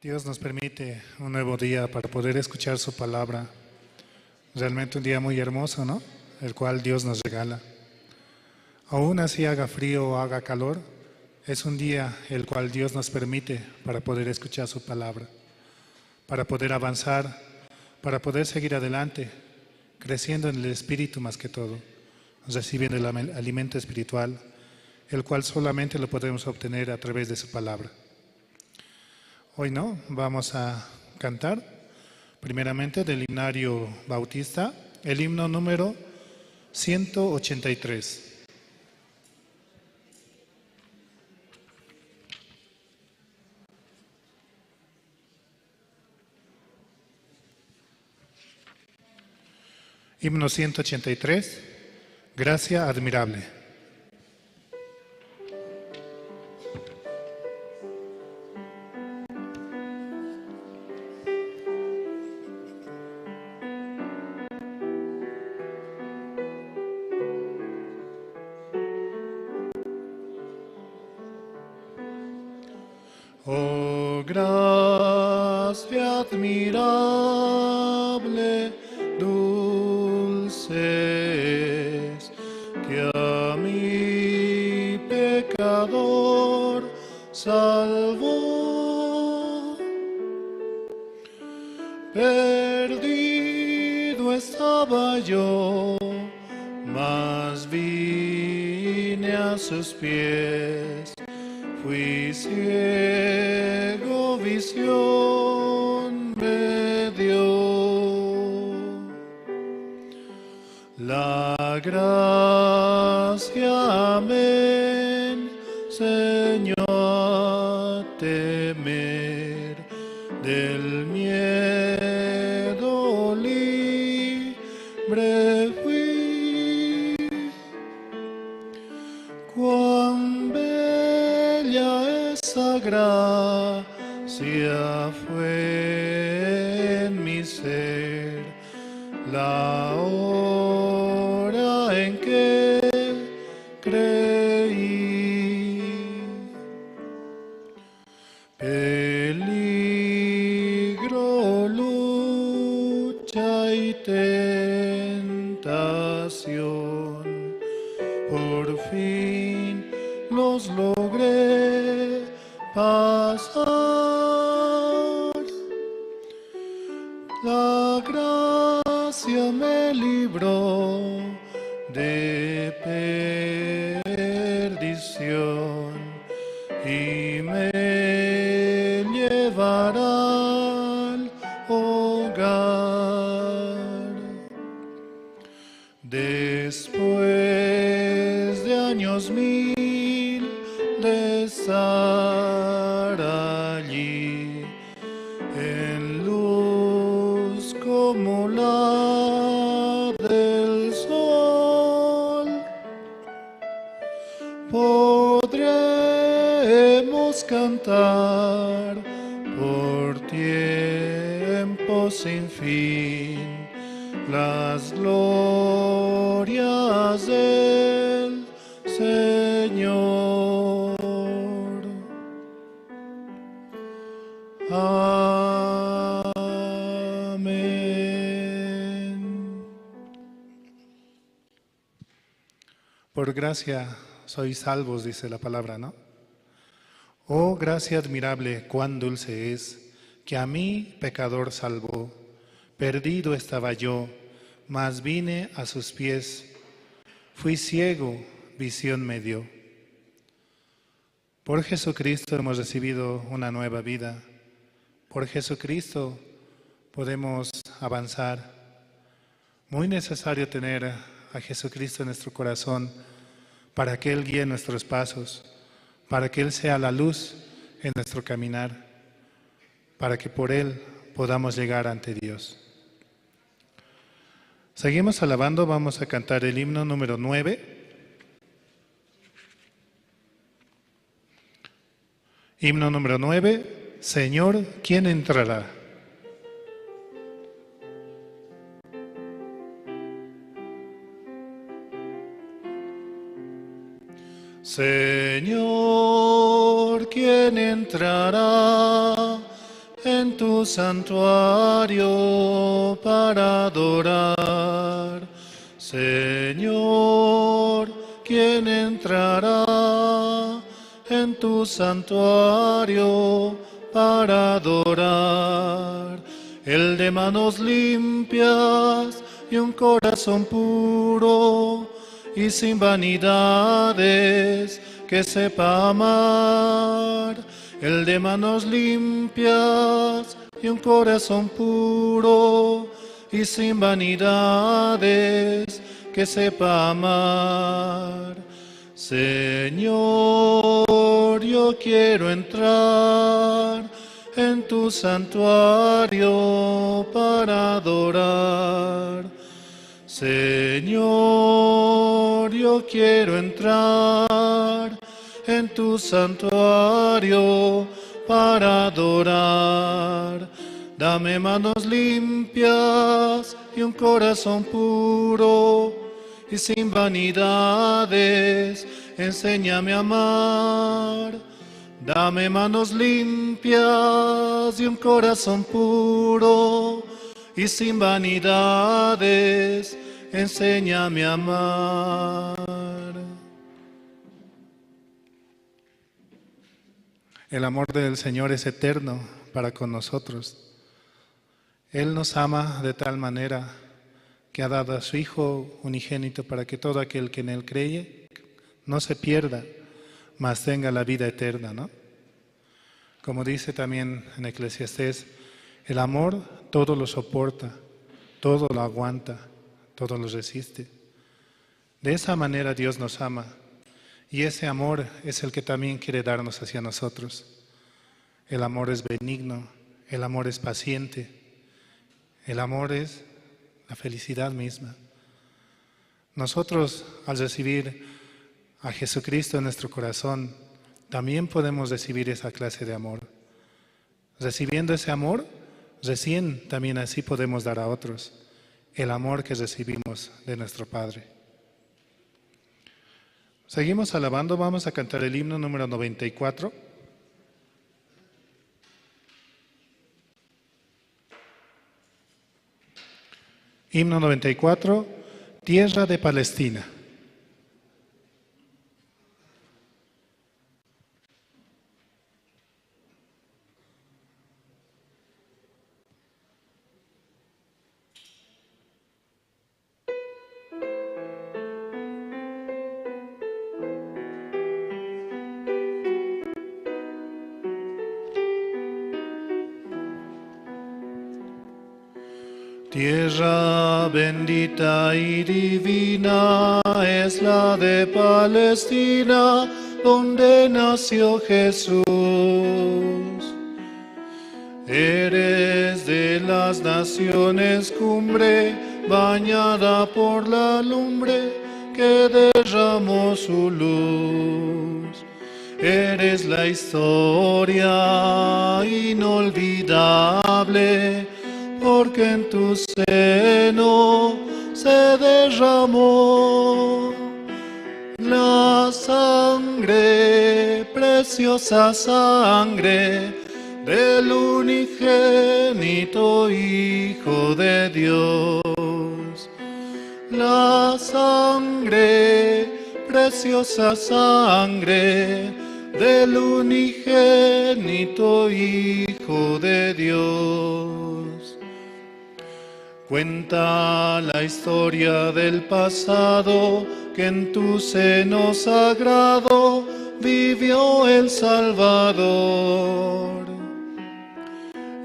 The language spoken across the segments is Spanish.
Dios nos permite un nuevo día para poder escuchar su palabra. Realmente un día muy hermoso, ¿no? El cual Dios nos regala. Aún así haga frío o haga calor, es un día el cual Dios nos permite para poder escuchar su palabra, para poder avanzar, para poder seguir adelante, creciendo en el Espíritu más que todo, recibiendo el alimento espiritual, el cual solamente lo podemos obtener a través de su palabra. Hoy vamos a cantar primeramente del himnario bautista, el himno número 183. Himno 183, Gracia admirable. Oh, gracia admirable, dulce es, que a mi pecador salvó. Perdido estaba yo, mas vine a sus pies. Fui ciego, visión me dio. La gracia, amén, Señor, a temer del miedo libre fui. Cuán esa gracia fue en mi ser, la hora en que creí. Peligro, lucha y tentación, por fin los logré pasar. La gracia me libró de perdición y me llevará al hogar. Después de años mil de estar allí, en luz como la del sol, podremos cantar por tiempo sin fin las glorias del Señor. Amén. Por gracia sois salvos, dice la palabra, ¿no? Oh, gracia admirable, cuán dulce es, que a mí, pecador, salvó. Perdido estaba yo, mas vine a sus pies. Fui ciego, visión me dio. Por Jesucristo hemos recibido una nueva vida. Por Jesucristo podemos avanzar. Muy necesario tener a Jesucristo en nuestro corazón para que Él guíe nuestros pasos, para que Él sea la luz en nuestro caminar, para que por Él podamos llegar ante Dios. Seguimos alabando, vamos a cantar el himno número 9. Himno número 9, Señor, ¿quién entrará? Señor, ¿quién entrará en tu santuario para adorar. Señor, ¿quién entrará en tu santuario para adorar? El de manos limpias y un corazón puro y sin vanidades, que sepa amar. El de manos limpias y un corazón puro y sin vanidades, que sepa amar. Señor, yo quiero entrar en tu santuario para adorar. Señor, yo quiero entrar en tu santuario para adorar. Dame manos limpias y un corazón puro y sin vanidades, enséñame a amar. Dame manos limpias y un corazón puro y sin vanidades, enséñame a amar. El amor del Señor es eterno para con nosotros. Él nos ama de tal manera que ha dado a su Hijo unigénito para que todo aquel que en Él cree no se pierda, mas tenga la vida eterna, ¿no? Como dice también en Eclesiastés, el amor todo lo soporta, todo lo aguanta, todo lo resiste. De esa manera Dios nos ama, y ese amor es el que también quiere darnos hacia nosotros. El amor es benigno, el amor es paciente, el amor es la felicidad misma. Nosotros, al recibir a Jesucristo en nuestro corazón, también podemos recibir esa clase de amor. Recibiendo ese amor, recién también así podemos dar a otros el amor que recibimos de nuestro Padre. Seguimos alabando, vamos a cantar el himno número 94. Himno 94, Tierra de Palestina. Tierra bendita y divina es la de Palestina, donde nació Jesús. Eres de las naciones cumbre, bañada por la lumbre que derramó su luz. Eres la historia inolvidable, porque en tu seno se derramó la sangre, preciosa sangre del unigénito Hijo de Dios. La sangre, preciosa sangre del unigénito Hijo de Dios. Cuenta la historia del pasado, que en tu seno sagrado vivió el Salvador.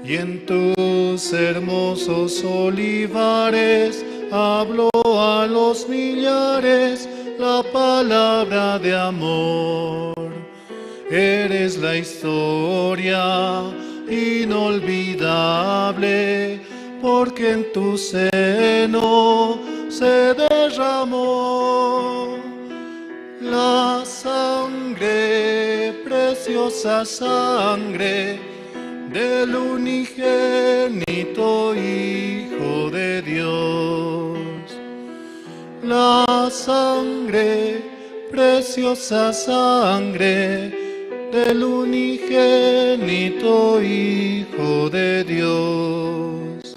Y en tus hermosos olivares habló a los millares la palabra de amor. Eres la historia inolvidable, porque en tu seno se derramó la sangre, preciosa sangre del unigénito Hijo de Dios. La sangre, preciosa sangre del unigénito Hijo de Dios.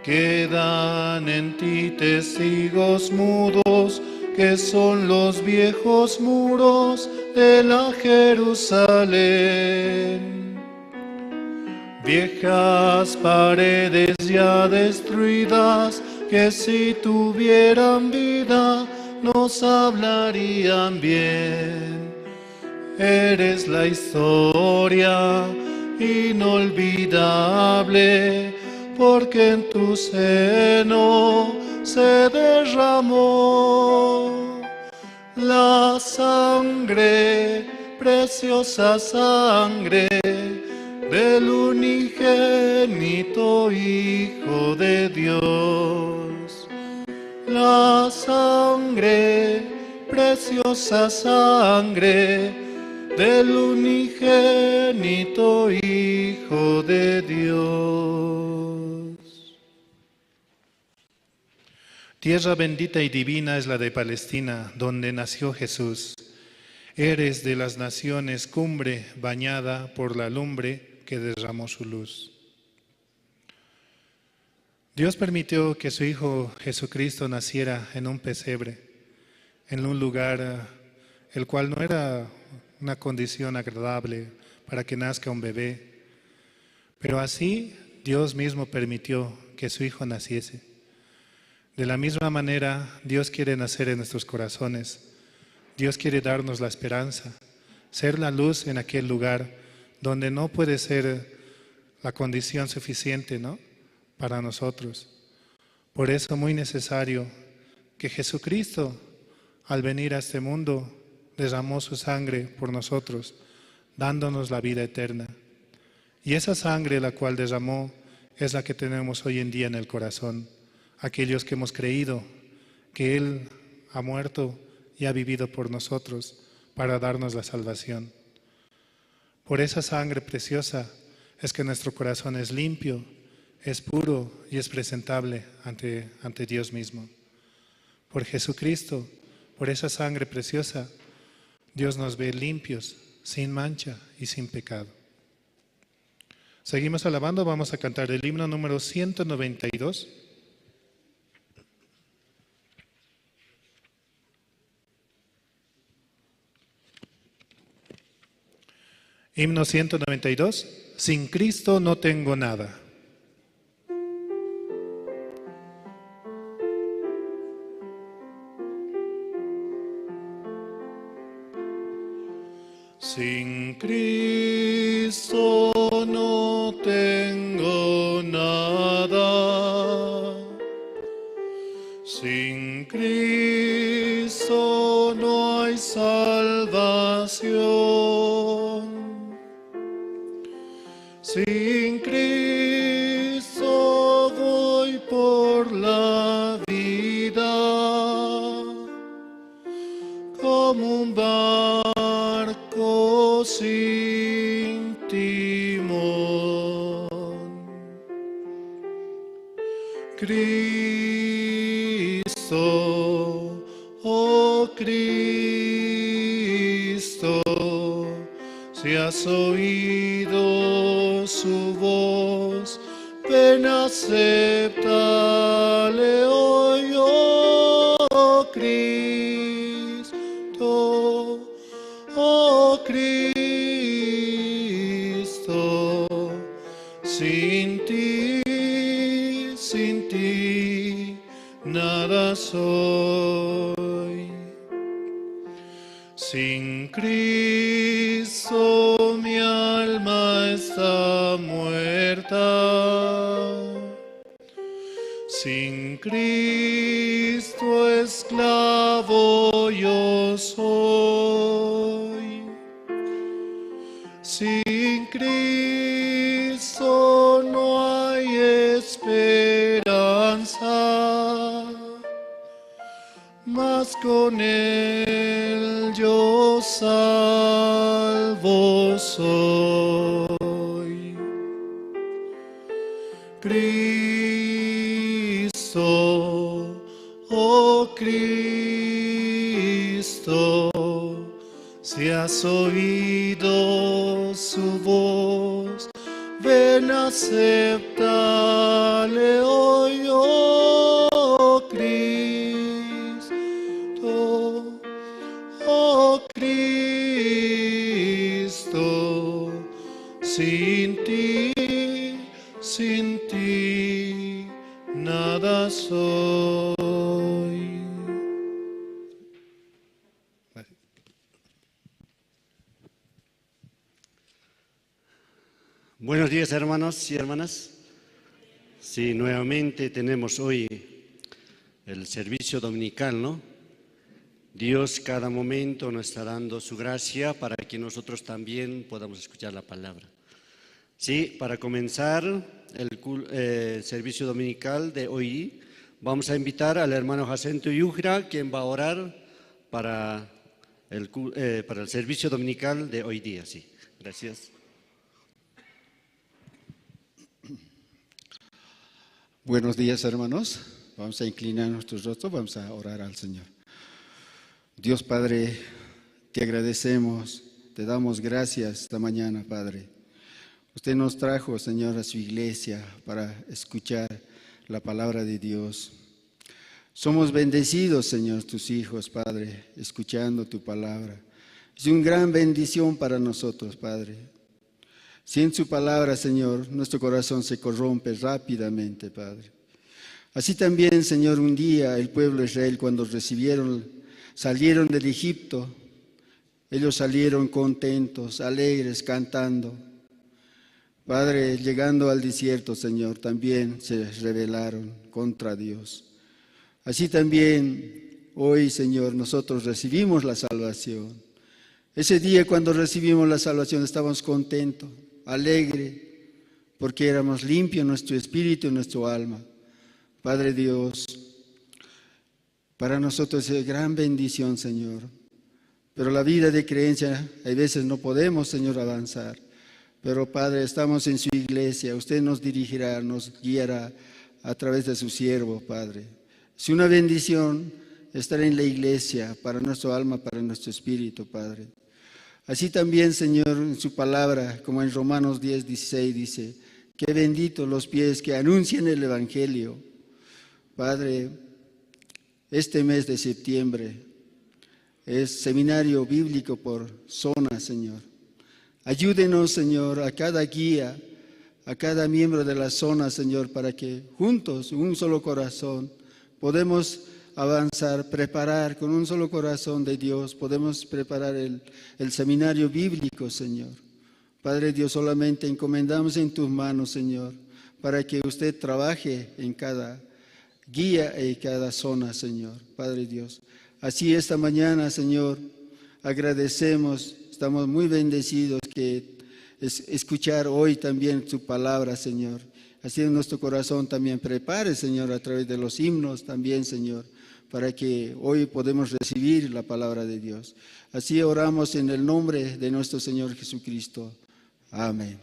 Quedan en ti testigos mudos, que son los viejos muros de la Jerusalén. Viejas paredes ya destruidas, que si tuvieran vida nos hablarían bien. Eres la historia inolvidable, porque en tu seno se derramó la sangre, preciosa sangre del unigénito Hijo de Dios. La sangre, preciosa sangre del unigénito Hijo de Dios. Tierra bendita y divina es la de Palestina, donde nació Jesús. Eres de las naciones cumbre, bañada por la lumbre que derramó su luz. Dios permitió que su Hijo Jesucristo naciera en un pesebre, en un lugar el cual no era una condición agradable para que nazca un bebé, pero así Dios mismo permitió que su Hijo naciese. De la misma manera, Dios quiere nacer en nuestros corazones. Dios quiere darnos la esperanza, ser la luz en aquel lugar donde no puede ser la condición suficiente, ¿no?, para nosotros. Por eso es muy necesario que Jesucristo, al venir a este mundo, derramó su sangre por nosotros, dándonos la vida eterna. Y esa sangre la cual derramó es la que tenemos hoy en día en el corazón. Aquellos que hemos creído que Él ha muerto y ha vivido por nosotros para darnos la salvación. Por esa sangre preciosa es que nuestro corazón es limpio, es puro y es presentable ante Dios mismo. Por Jesucristo, por esa sangre preciosa, Dios nos ve limpios, sin mancha y sin pecado. Seguimos alabando, vamos a cantar el himno número 192. Himno 192, sin Cristo no tengo nada. Sin Cristo no tengo nada. Sin Cristo no hay salvación. Sin Cristo voy por la vida como un barco sin timón. Cristo, oh Cristo, si has oído su voz, ven acéptale hoy, oh Cristo, oh Cristo. Sin ti, nada soy. Sin Cristo mi alma está muerta. Sin Cristo esclavo yo soy. Sin Cristo no hay esperanza, mas con Él yo salvo soy. Cristo, oh Cristo, si has has oído su voz, ven, acéptale hoy, oh Cristo, oh Cristo, sin ti, nada soy. Buenos días, hermanos y hermanas. Sí, nuevamente tenemos hoy el servicio dominical, ¿no? Dios cada momento nos está dando su gracia para que nosotros también podamos escuchar la palabra. Sí, para comenzar el servicio dominical de hoy, vamos a invitar al hermano Jacinto Yujra, quien va a orar para el servicio dominical de hoy día. Sí, gracias. Buenos días, hermanos. Vamos a inclinar nuestros rostros, vamos a orar al Señor. Dios Padre, te agradecemos, te damos gracias esta mañana, Padre. Usted nos trajo, Señor, a su iglesia para escuchar la palabra de Dios. Somos bendecidos, Señor, tus hijos, Padre, escuchando tu palabra. Es una gran bendición para nosotros, Padre. Sin su palabra, Señor, nuestro corazón se corrompe rápidamente, Padre. Así también, Señor, un día el pueblo de Israel, cuando salieron del Egipto, ellos salieron contentos, alegres, cantando. Padre, llegando al desierto, Señor, también se rebelaron contra Dios. Así también hoy, Señor, nosotros recibimos la salvación. Ese día cuando recibimos la salvación estábamos contentos, alegres, porque éramos limpios nuestro espíritu y nuestro alma. Padre Dios, para nosotros es gran bendición, Señor. Pero la vida de creencia, hay veces no podemos, Señor, avanzar. Pero Padre, estamos en su iglesia, usted nos dirigirá, nos guiará a través de su siervo, Padre. Es una bendición estar en la iglesia para nuestro alma, para nuestro espíritu, Padre. Así también, Señor, en su palabra, como en Romanos 10:16 dice, qué benditos los pies que anuncian el Evangelio. Padre, este mes de septiembre es seminario bíblico por zona, Señor. Ayúdenos, Señor, a cada guía, a cada miembro de la zona, Señor, para que juntos, un solo corazón, podemos avanzar, preparar con un solo corazón de Dios, podemos preparar el seminario bíblico, Señor. Padre Dios, solamente encomendamos en tus manos, Señor, para que usted trabaje en cada guía y cada zona, Señor. Padre Dios, así esta mañana, Señor, agradecemos, estamos muy bendecidos que escuchar hoy también tu palabra, Señor. Así en nuestro corazón también prepare, Señor, a través de los himnos también, Señor, para que hoy podamos recibir la palabra de Dios. Así oramos en el nombre de nuestro Señor Jesucristo. Amén.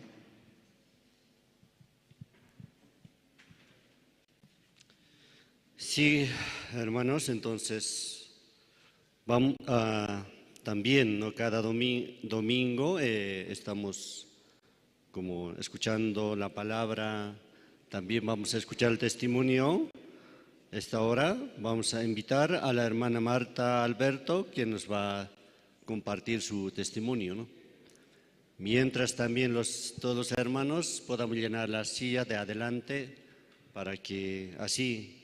Sí, hermanos, entonces vamos también, ¿no? Cada domingo estamos como escuchando la palabra, también vamos a escuchar el testimonio. Esta hora vamos a invitar a la hermana Marta Alberto, quien nos va a compartir su testimonio, ¿no? Mientras también todos los hermanos podamos llenar la silla de adelante para que así,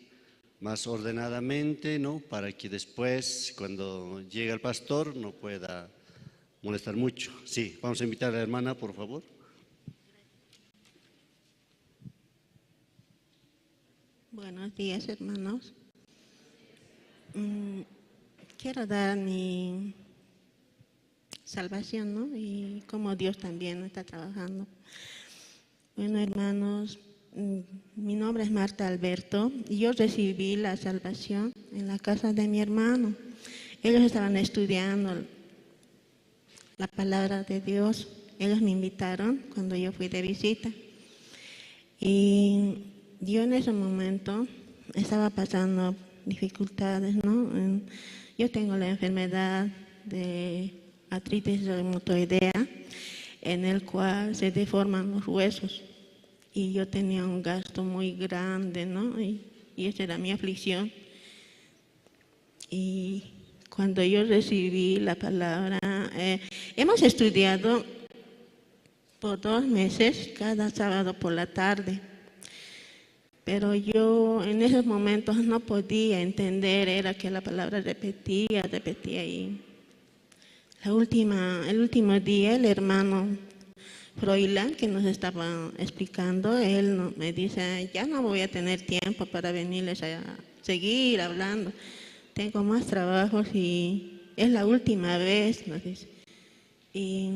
más ordenadamente, ¿no? Para que después, cuando llegue el pastor, no pueda molestar mucho. Sí, vamos a invitar a la hermana, por favor. Buenos días, hermanos. Quiero dar mi salvación, ¿no? Y cómo Dios también está trabajando. Bueno, hermanos, mi nombre es Marta Alberto y yo recibí la salvación en la casa de mi hermano. Ellos estaban estudiando la palabra de Dios. Ellos me invitaron cuando yo fui de visita. Y yo en ese momento estaba pasando dificultades, ¿no? Yo tengo la enfermedad de artritis reumatoidea, en el cual se deforman los huesos. Y yo tenía un gasto muy grande, ¿no? Y esa era mi aflicción. Y cuando yo recibí la palabra, hemos estudiado por 2 meses, cada sábado por la tarde. Pero yo en esos momentos no podía entender, era que la palabra repetía y el último día el hermano Froilán, que nos estaba explicando, él me dice, ya no voy a tener tiempo para venirles a seguir hablando, tengo más trabajos y es la última vez, nos dice. Y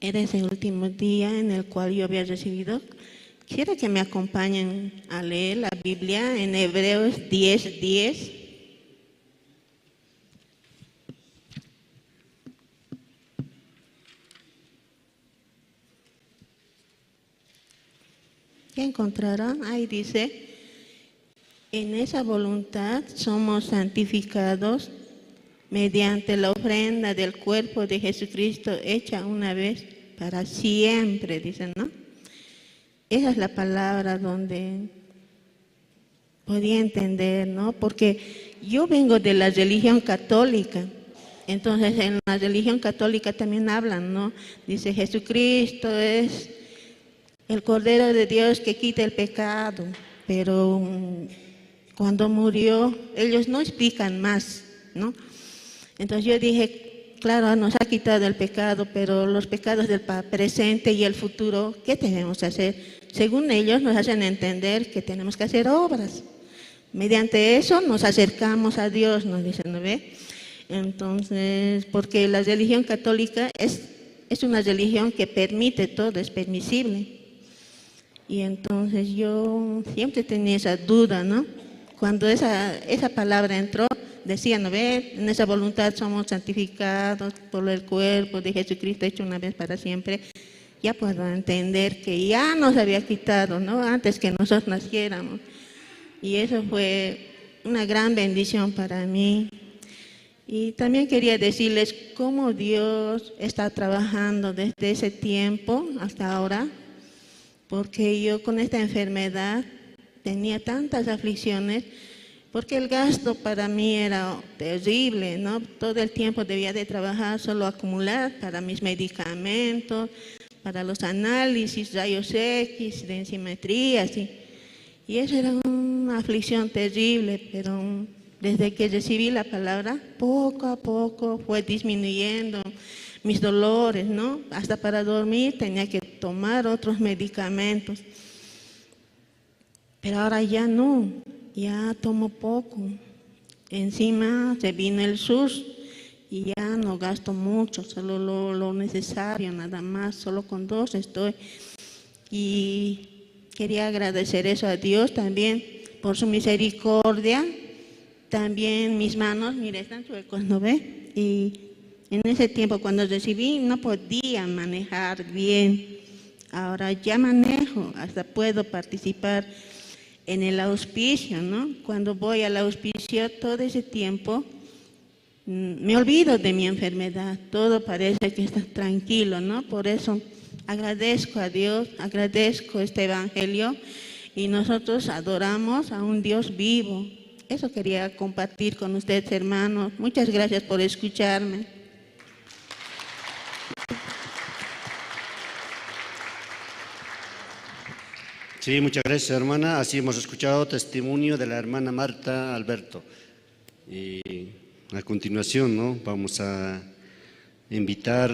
era ese último día en el cual yo había recibido. Quisiera que me acompañen a leer la Biblia en Hebreos 10:10. ¿Qué encontrarán? Ahí dice, en esa voluntad somos santificados mediante la ofrenda del cuerpo de Jesucristo hecha una vez para siempre, dicen, ¿no? Esa es la palabra donde podía entender, ¿no? Porque yo vengo de la religión católica, entonces en la religión católica también hablan, ¿no? Dice, Jesucristo es el Cordero de Dios que quita el pecado, pero cuando murió, ellos no explican más, ¿no? Entonces yo dije, claro, nos ha quitado el pecado, pero los pecados del presente y el futuro, ¿qué tenemos que hacer? Según ellos nos hacen entender que tenemos que hacer obras. Mediante eso nos acercamos a Dios, nos dicen, ¿no ve? Entonces, porque la religión católica es una religión que permite todo, es permisible. Y entonces yo siempre tenía esa duda, ¿no? Cuando esa palabra entró, decía, ¿no ve? En esa voluntad somos santificados por el cuerpo de Jesucristo hecho una vez para siempre. Ya puedo entender que ya nos había quitado, ¿no? Antes que nosotros naciéramos. Y eso fue una gran bendición para mí. Y también quería decirles cómo Dios está trabajando desde ese tiempo hasta ahora, porque yo con esta enfermedad tenía tantas aflicciones, porque el gasto para mí era terrible, ¿no? Todo el tiempo debía de trabajar, solo acumular para mis medicamentos, para los análisis, rayos X, densitometría, así. Y eso era una aflicción terrible, pero desde que recibí la palabra, poco a poco fue disminuyendo mis dolores, ¿no? Hasta para dormir tenía que tomar otros medicamentos. Pero ahora ya no, ya tomo poco. Encima se vino el SUS y ya no gasto mucho, solo lo necesario, nada más, solo con 2 estoy. Y quería agradecer eso a Dios también por su misericordia. También mis manos, mire, están chuecos, ¿no ve? Y en ese tiempo cuando recibí no podía manejar bien. Ahora ya manejo, hasta puedo participar en el auspicio, ¿no? Cuando voy al auspicio todo ese tiempo me olvido de mi enfermedad, todo parece que está tranquilo, ¿no? Por eso agradezco a Dios, agradezco este evangelio y nosotros adoramos a un Dios vivo. Eso quería compartir con ustedes, hermanos. Muchas gracias por escucharme. Sí, muchas gracias, hermana. Así hemos escuchado testimonio de la hermana Marta Alberto. Y a continuación, ¿no? Vamos a invitar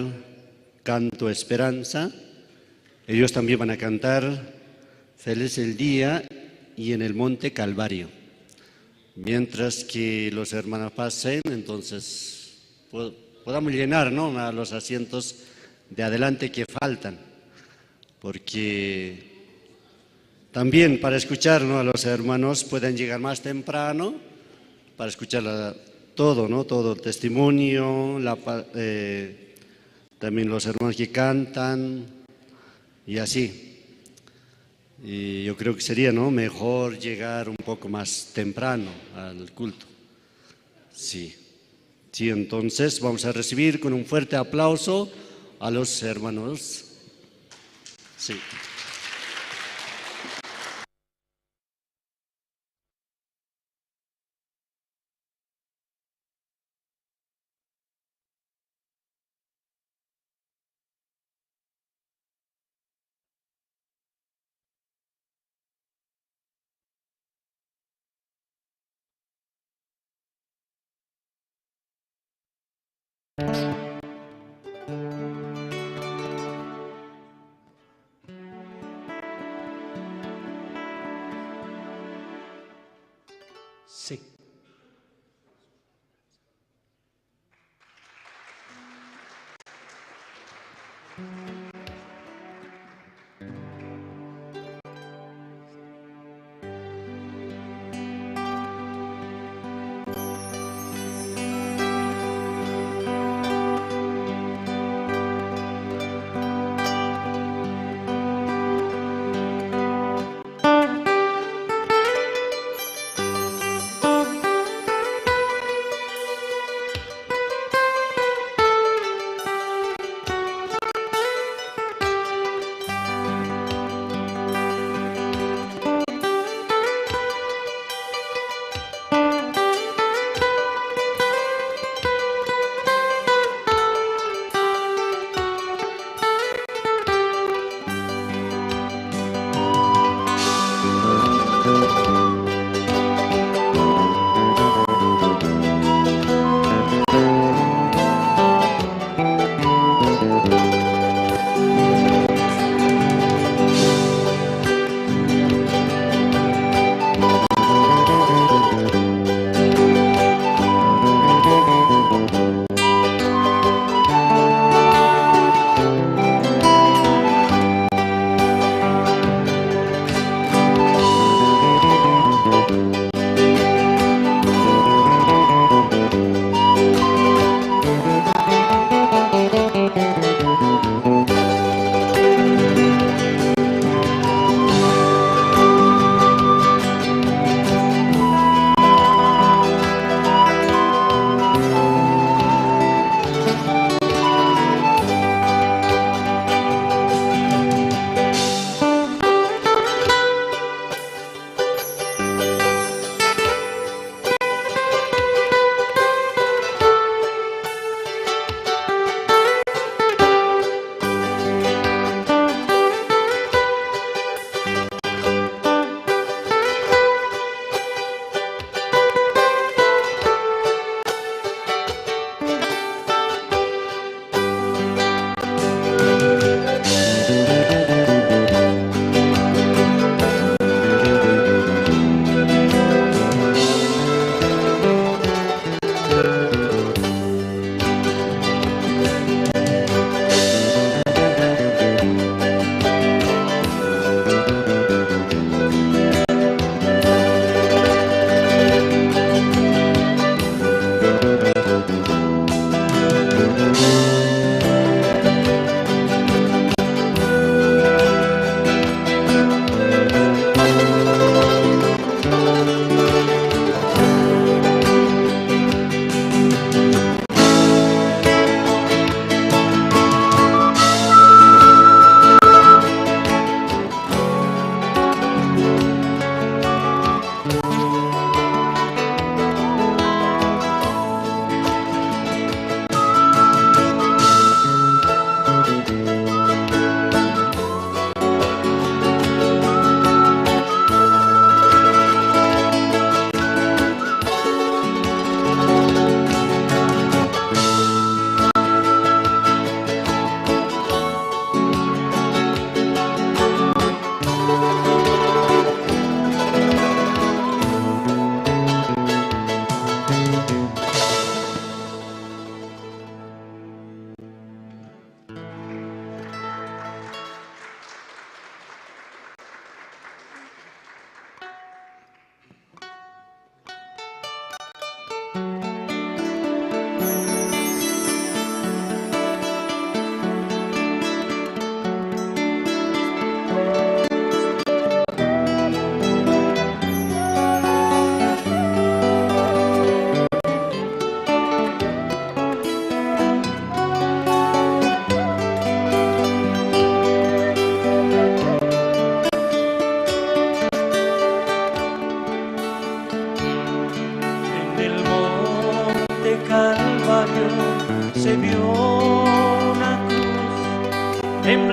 Canto Esperanza. Ellos también van a cantar Feliz el día y en el Monte Calvario. Mientras que los hermanos pasen, entonces podamos llenar, ¿no? A los asientos de adelante que faltan, porque también para escuchar, ¿no? A los hermanos pueden llegar más temprano para escuchar todo, ¿no? Todo el testimonio, también los hermanos que cantan y así. Y yo creo que sería, ¿no? Mejor llegar un poco más temprano al culto. Sí. Sí, entonces vamos a recibir con un fuerte aplauso a los hermanos. Sí. Sí.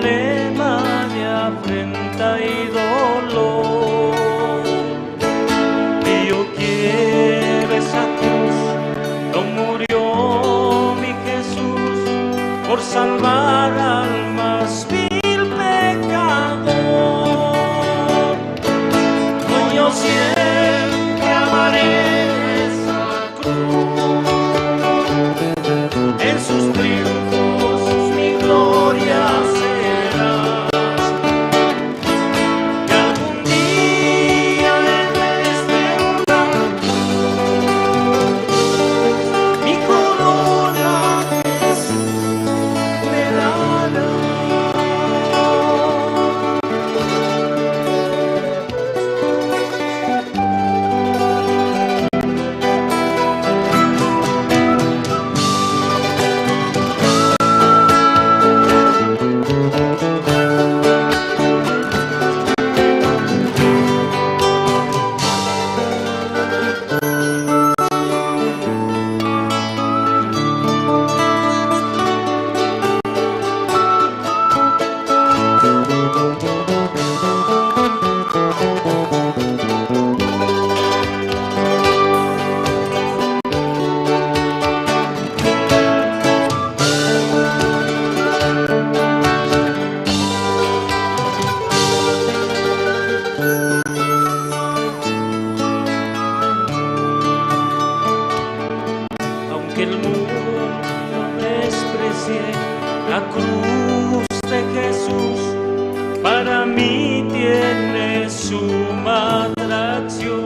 problema de afrenta y dolor. Y yo quiero esa cruz, donde murió mi Jesús por salvar al más vil pecador. Hoy yo siempre amaré esa cruz, en sus triunfos mi gloria será. Y algún día en este lugar mi corona Jesús me dará. Aunque el mundo desprecie la cruz de Jesús, para mí tiene suma atracción,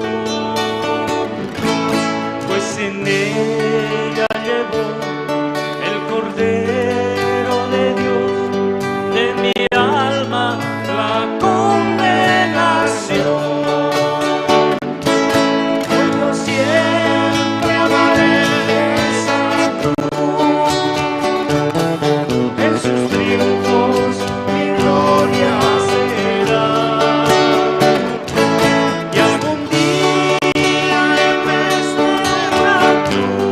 pues en ella llevó el Cordero de Dios de mi alma la condenación. Hoy yo siempre amaré esa cruz, en sus triunfos mi gloria será. Y algún día en vez de la cruz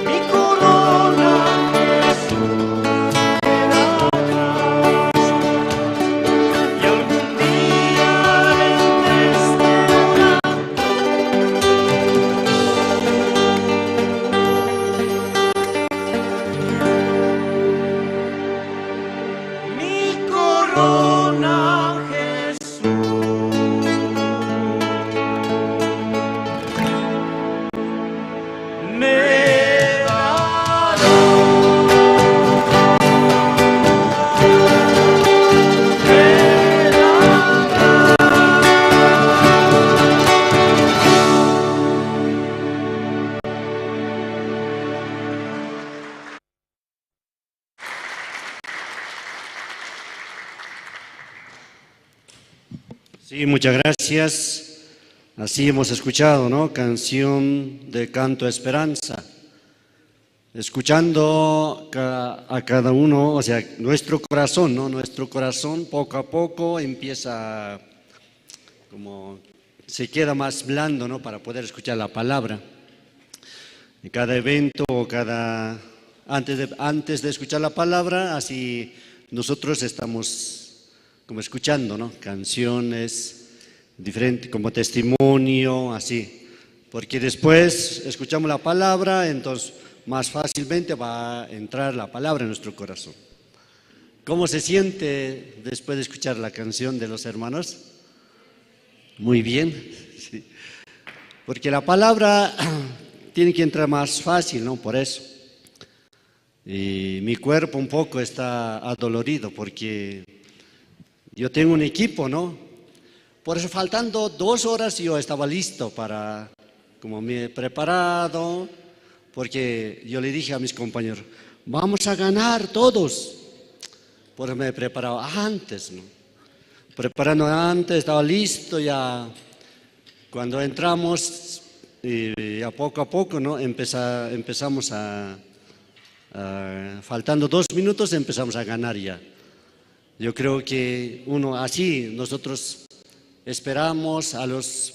mi corona Jesús me dará. Y algún día en vez de la mi corona Jesús me Sí, muchas gracias. Así hemos escuchado, ¿no? Canción de Canto Esperanza. Escuchando a cada uno, o sea, nuestro corazón, ¿no? Nuestro corazón poco a poco empieza como se queda más blando, ¿no? Para poder escuchar la palabra. En cada evento o antes de escuchar la palabra, así nosotros estamos como escuchando, ¿no? Canciones diferentes, como testimonio, así. Porque después escuchamos la palabra, entonces más fácilmente va a entrar la palabra en nuestro corazón. ¿Cómo se siente después de escuchar la canción de los hermanos? Muy bien, sí. Porque la palabra tiene que entrar más fácil, ¿no? Por eso. Y mi cuerpo un poco está adolorido porque yo tengo un equipo, ¿no? Por eso faltando 2 horas yo estaba listo para, como me he preparado, porque yo le dije a mis compañeros, vamos a ganar todos. Por eso me he preparado antes, ¿no? Preparando antes, estaba listo ya. Cuando entramos, y a poco, ¿no? Empezamos faltando 2 minutos empezamos a ganar ya. Yo creo que nosotros esperamos a los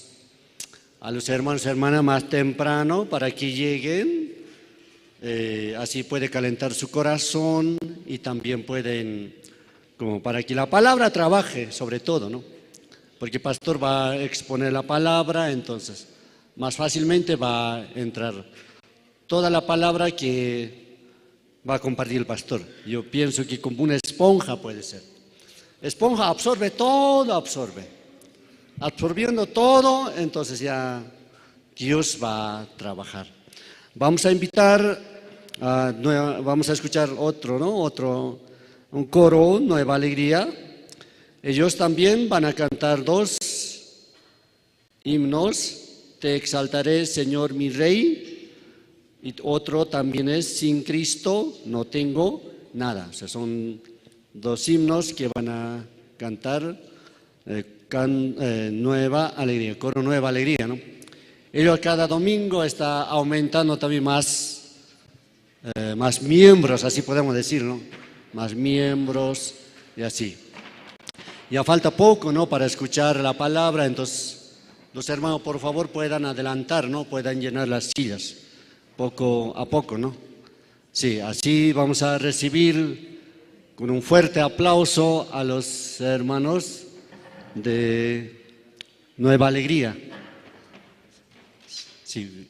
hermanos y hermanas más temprano para que lleguen así puede calentar su corazón y también pueden, como para que la palabra trabaje sobre todo, ¿no? Porque el pastor va a exponer la palabra, entonces más fácilmente va a entrar toda la palabra que va a compartir el pastor. Yo pienso que como una esponja puede ser. Esponja absorbe todo, absorbe. Absorbiendo todo, entonces ya Dios va a trabajar. Vamos a invitar, vamos a escuchar otro, ¿no? Un coro, Nueva Alegría. Ellos también van a cantar 2 himnos. Te exaltaré, Señor mi Rey. Y otro también es Sin Cristo no tengo nada. O sea, son 2 himnos que van a cantar Nueva Alegría, coro Nueva Alegría, ¿no? Ellos cada domingo está aumentando también más miembros, así podemos decir, ¿no? Más miembros y así. Ya falta poco, ¿no? Para escuchar la palabra, entonces los hermanos por favor puedan adelantar, ¿no? Puedan llenar las sillas poco a poco, ¿no? Sí, así vamos a recibir con un fuerte aplauso a los hermanos de Nueva Alegría. Sí.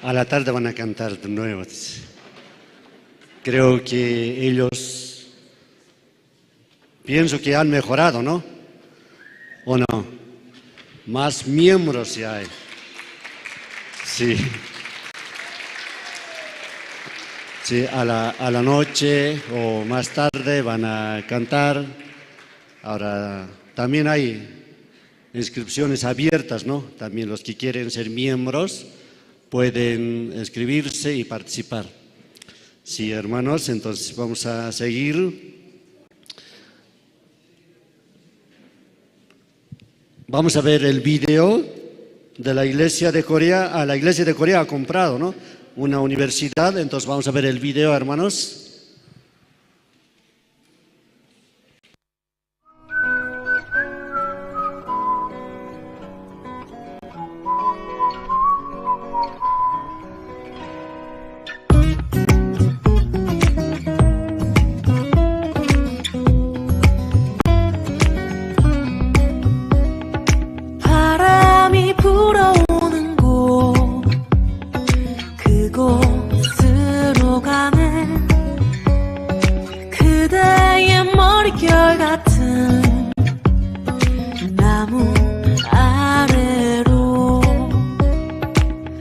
a la tarde van a cantar de nuevo. Creo que ellos, pienso que han mejorado, ¿no? ¿O no? Más miembros ya hay. Sí. Sí, a la noche o más tarde van a cantar. Ahora, también hay inscripciones abiertas, ¿no? También los que quieren ser miembros pueden inscribirse y participar. Sí, hermanos, entonces vamos a seguir. Vamos a ver el video de la iglesia de Corea. La iglesia de Corea ha comprado, ¿no?, una universidad, entonces vamos a ver el video, hermanos. 바람이 불어오는 곳 그곳으로 가는 그대의 머릿결 같은 나무 아래로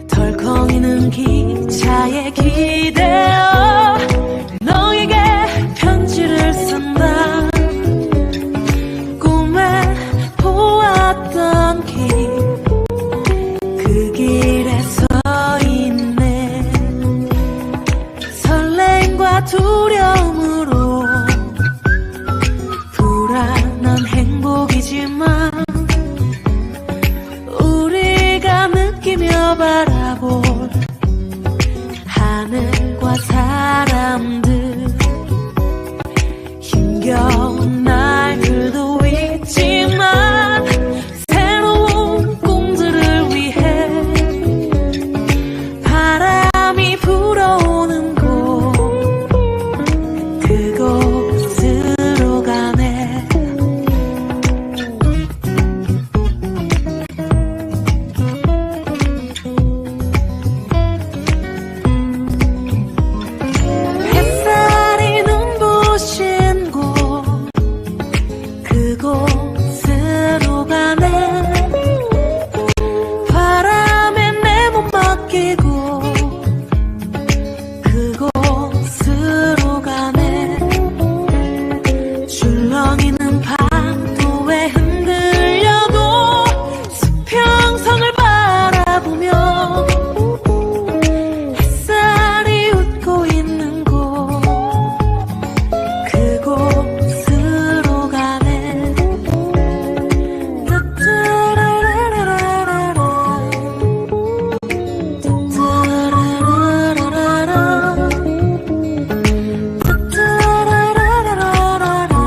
덜컹이는 기차에 기대어 너에게 편지를 쓴다. 꿈에 보았던 길 그 길에 서 있네. 설레임과 두려움으로 불안한 행복이지만 우리가 느끼며 바라볼 하늘과 사람들 힘겨운 날들도 있지만 새로운 꿈들을 위해 바람이 불어오는 곳 그곳으로 가네. 햇살이 눈부신 곳 그곳으로 가네. 바람에 내 몸 맡기고 그곳으로 가네. 줄렁이는 파도에 흔들려도 수평성을 바라보며 햇살이 웃고 있는 곳 그곳으로 가네. 따따라라라라라. 따따라라라라라. 따따라라라라라.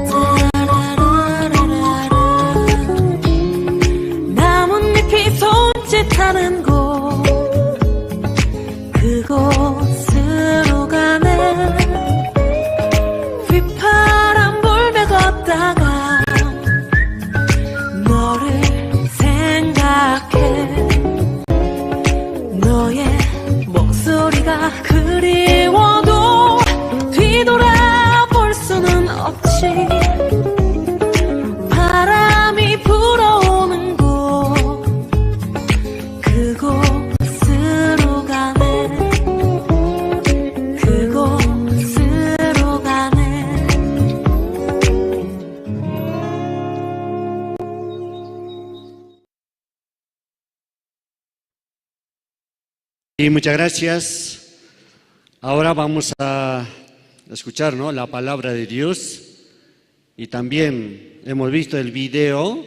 따따라라라라. 나뭇잎이 손짓하는 곳 그곳으로 가네. 휘파람 불며 걷다가 너를 생각해. 너의 목소리가 그리워도 뒤돌아볼 수는 없지. 바람이 불어오는 곳 그곳으로 가네. 그곳으로 가네. Y muchas gracias. Ahora vamos a escuchar, ¿no?, la palabra de Dios. Y también hemos visto el video.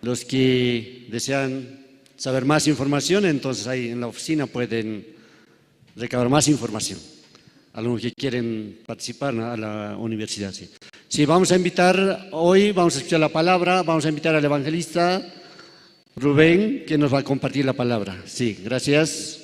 Los que desean saber más información, entonces ahí en la oficina pueden recabar más información. A los que quieren participar, ¿no?, a la universidad. Sí. Sí, vamos a invitar hoy, vamos a escuchar la palabra, vamos a invitar al evangelista Rubén, que nos va a compartir la palabra. Sí, gracias.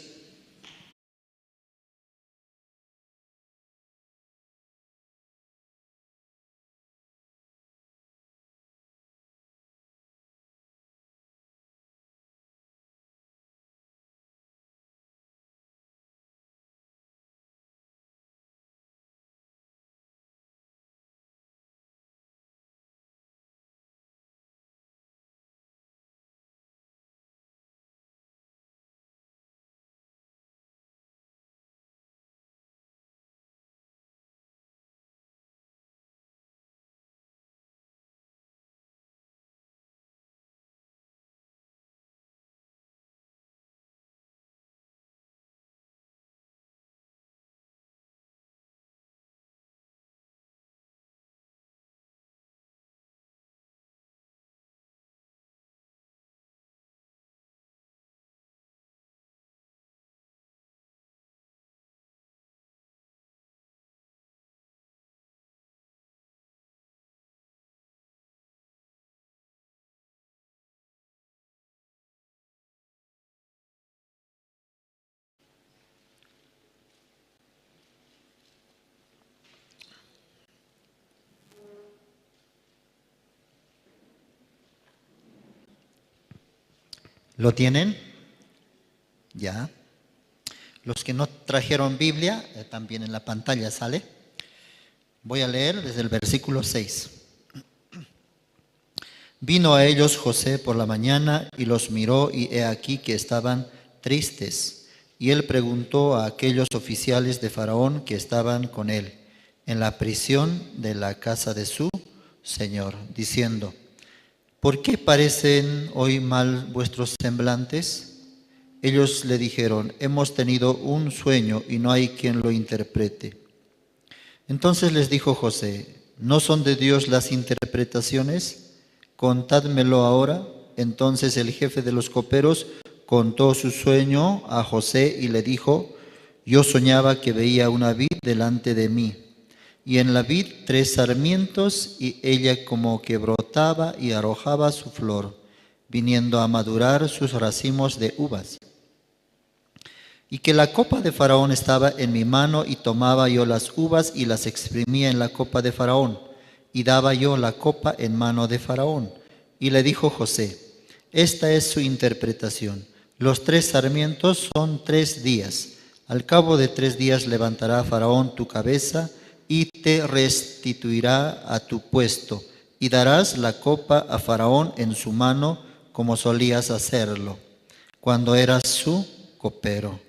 ¿Lo tienen? Ya. Los que no trajeron Biblia, también en la pantalla sale. Voy a leer desde el versículo 6. Vino a ellos José por la mañana y los miró, y he aquí que estaban tristes. Y él preguntó a aquellos oficiales de Faraón que estaban con él en la prisión de la casa de su señor, diciendo: ¿por qué parecen hoy mal vuestros semblantes? Ellos le dijeron: hemos tenido un sueño y no hay quien lo interprete. Entonces les dijo José: ¿no son de Dios las interpretaciones? Contádmelo ahora. Entonces el jefe de los coperos contó su sueño a José y le dijo: yo soñaba que veía una vid delante de mí, y en la vid 3 sarmientos, y ella como que brotaba y arrojaba su flor, viniendo a madurar sus racimos de uvas. Y que la copa de Faraón estaba en mi mano, y tomaba yo las uvas y las exprimía en la copa de Faraón, y daba yo la copa en mano de Faraón. Y le dijo José: esta es su interpretación. Los 3 sarmientos son 3 días. Al cabo de 3 días levantará Faraón tu cabeza y te restituirá a tu puesto, y darás la copa a Faraón en su mano, como solías hacerlo cuando eras su copero.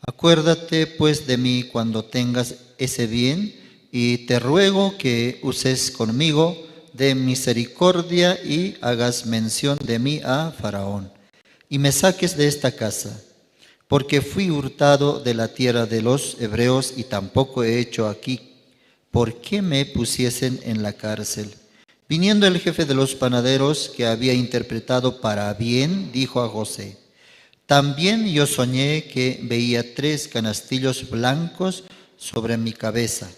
Acuérdate pues de mí cuando tengas ese bien, y te ruego que uses conmigo de misericordia y hagas mención de mí a Faraón, y me saques de esta casa, porque fui hurtado de la tierra de los hebreos, y tampoco he hecho aquí por qué me pusiesen en la cárcel. Viniendo el jefe de los panaderos, que había interpretado para bien, dijo a José: también yo soñé que veía 3 canastillos blancos sobre mi cabeza.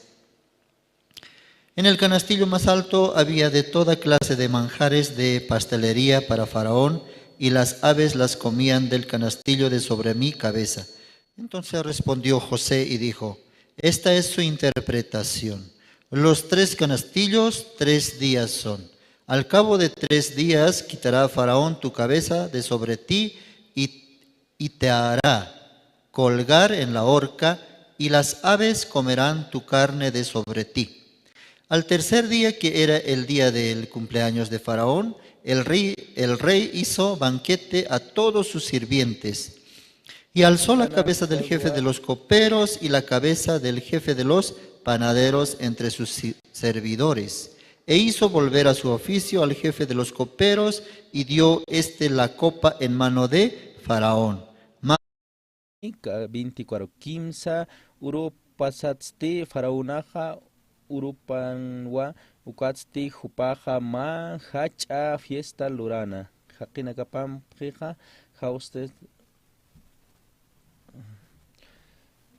En el canastillo más alto había de toda clase de manjares de pastelería para Faraón, y las aves las comían del canastillo de sobre mi cabeza. Entonces respondió José y dijo: esta es su interpretación. Los 3 canastillos 3 días son. Al cabo de 3 días quitará Faraón tu cabeza de sobre ti, y te hará colgar en la horca, y las aves comerán tu carne de sobre ti. Al tercer día, que era el día del cumpleaños de Faraón, el rey hizo banquete a todos sus sirvientes, y alzó la cabeza del jefe de los coperos y la cabeza del jefe de los panaderos entre sus servidores, e hizo volver a su oficio al jefe de los coperos, y dio la copa en mano de Faraón. 24 kimsa urupasatsti Faraonaja urupanwa ukatsti jupaja ma hacha fiesta lurana jaqina kapam prija usted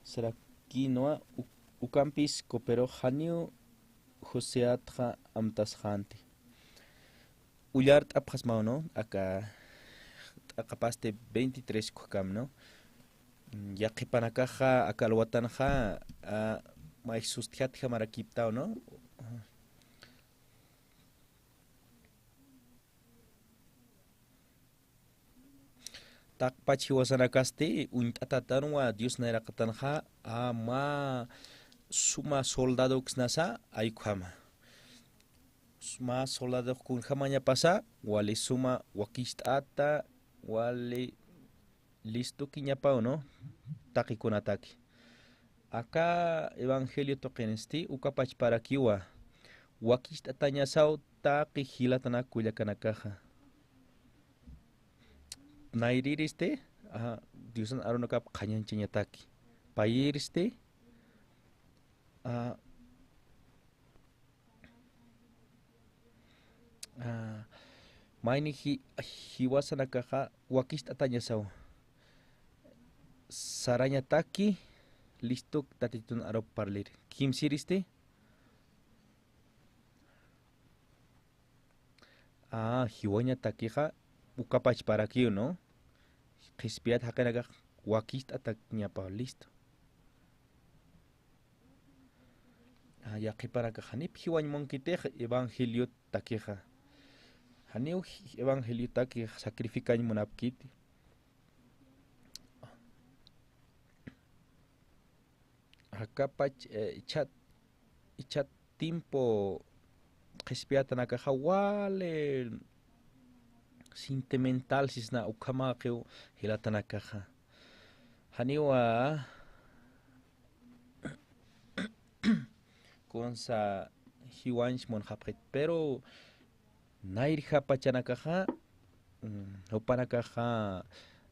será quinoa ucampis copero janiu joseatja amtasjante ullart apjasmao, no acá acapaste 23 kukam, no ya que panakaja akalwatanja a maisustiatja marakiptao, no takpachi wasanakaste untatatanwa Dios nairaqatanja ama suma soldado knasa aykhama suma soldado kun jamanya pasa wale suma wakistata wale listo kiñapao, no takikunataki acá evangelio tokenesti ukapach para kiwa wakistatañasao taki hilatana kuyakanakaja naiririste diusan aronakap kañanchiñataki payiriste maini hiwasanakaja wakistatañasao sarañataki listo tatitun aro parlir kimsiriste hiwañatakija ukapach para kiu, no qispiat haqinaqa wakistatañapa listo yaqiparaqa hanip hiwañmankitej evangelio takija haniu evangelio taki sacrificañ munapkiti Hakapach ichat tiempo qhispiatanaka wale sentimental sisna ukamaqeu hilatanakaja haniwa konsa hiwanch monjapret pero nairja pachanakaja upanakaja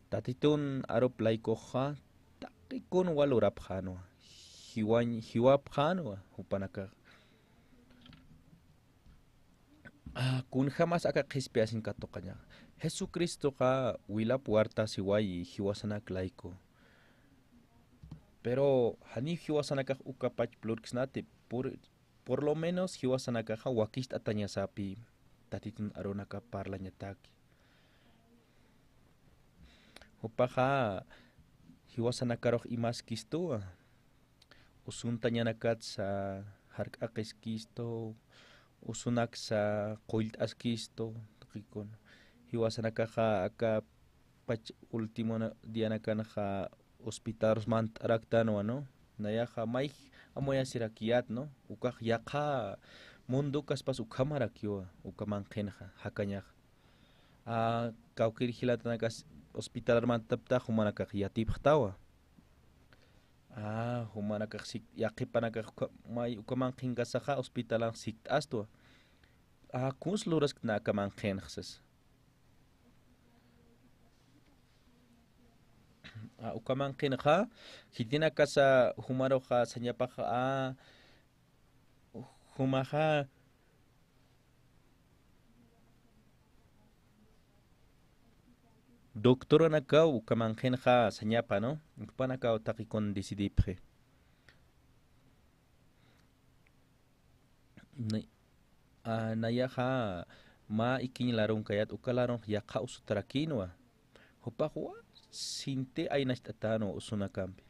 tatitun arop laikoja takikun walurapjano hiwapjano upanakaja kun jamás aka qhispiasin katoqaña Jesucristo ka wila puerta siwai hiwasanak laiko pero hani hiwasanakaj ukapach plurksnate por lo menos hiwasanakaja wakist atañasapi tatitun aronaka parlañataki upaja hiwasanakaroj imaskisto usuntañanakat sa hark'aqiskisto usunak sa qoyllt'askisto qikun hiwasanakaja aka pach último día nakanaja hospitalsmanta araktanwa no nayaja may amoyasirakiat no ukaj yaqa mundo kaspas ukamarakiwa ukamanqinja hakañaja kawkiri hilatanakas hospitalmanta tapta humanakaj yatipjtawa humanakaj yaqipanakaj may ukamanqinkasaja hospitalan sikt'astwa kunsluras nakamanqinjsas ukamanqinja hitinakasa humaroja sañapaja humaja doctora nakaw ukamanqinja sañapa no upanakaw taqikun decidipje nayaja ma ikinlaron kayat ukalaron yaqa usutarakinwa hupaqwa sinte aynashtatano usunakampi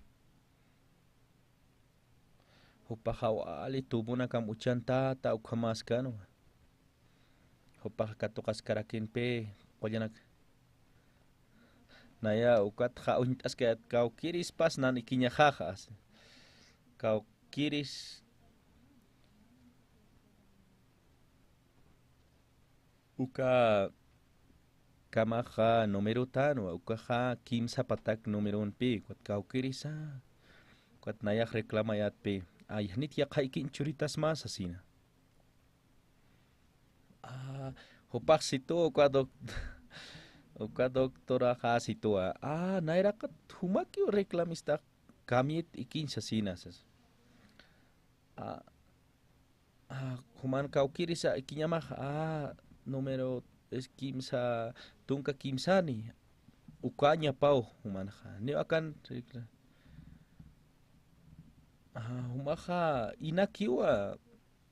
hupaja wali tubunakam uchantata ukhamaskanwa hupaja katoqaskarakinpe qollanak naya ukatja uñt'askayat kawkirispas nan ikiñajaja kawkiris uka kamaja número tano ukaja kimsa patak número unpi kuat kawkirisa kuat nayaj reclamayatpi ayajnit yaqaykin churitas más asina hupaq situ uka doctora ja situa nairakat humakio reclamista kamiet ikin sasinasas human kawkirisa ikiñamaj número es kimsa tunka kimsani ukaña pau humanja ni akan humaja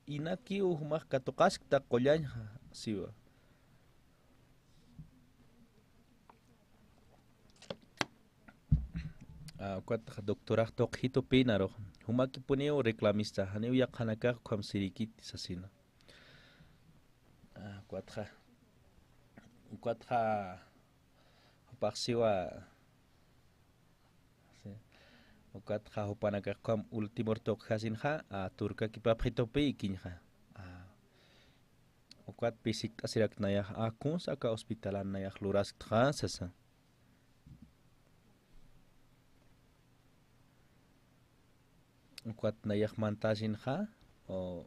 inakiu humaj katoqaskta qollañja siwa ukat doctora toqhito pinaro humaki puneo reclamista haneu yaqanaka kwam sirikit sasina ukatja hupaqsiwa ukatja hupanaka kwam ultimor toqhasinja turka kipapjitopi ikinja ukat pisik asirak nayaj kunsaka hospitalan nayaj luraskja sasa ukat nayaj mantashinja o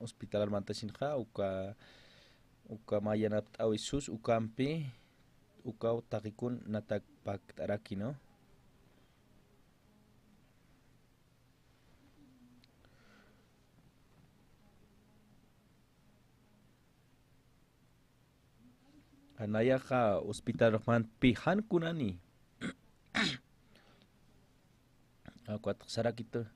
hospital mantashinja uka mayanap awisus ukampi ukaw takikun natagpagtaraki no anayaja hospital man pihan kunani kuat sarakito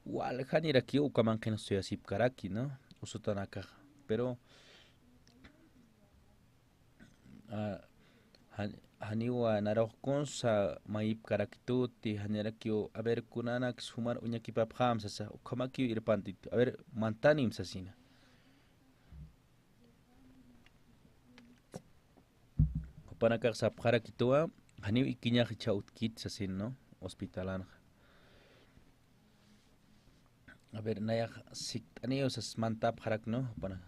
waljan iraki ukamanqin suyasipkaraki no usutanaka pero haniwa narojkonsa mayipkarakituti hanirakio a ver kunanak sumar uñakipapjam sasa ukamakio irpantit a ver mantanim sasina upanaka sapjara kitua hani ikinya hichautkit sasin no hospitalan. A ver, naya siktani osas mantap harak no upana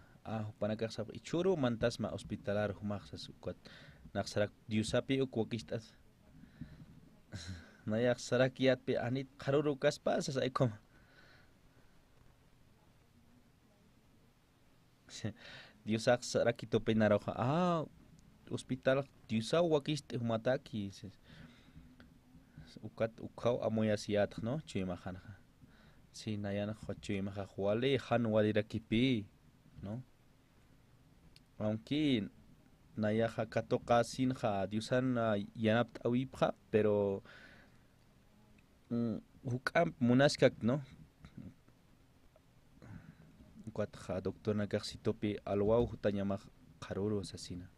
upanaka sap ichuru mantas ma hospitalar humak sasukat naksarak diusapi ukwakistas. Naya sarakiat pe anit karurukas pa sa ikom. Diusak sarakito pe naroja hospital diusa wakist humataki ukat ukau amoyasiat no chuimajan. Si nayan chuimaja huale han walirakipi no. Aunque nayaja katoka sinja diusan yanap awipja pero hukam munaskak no kuatja doctor nakaxitopi alwau hutanyama karuro asasina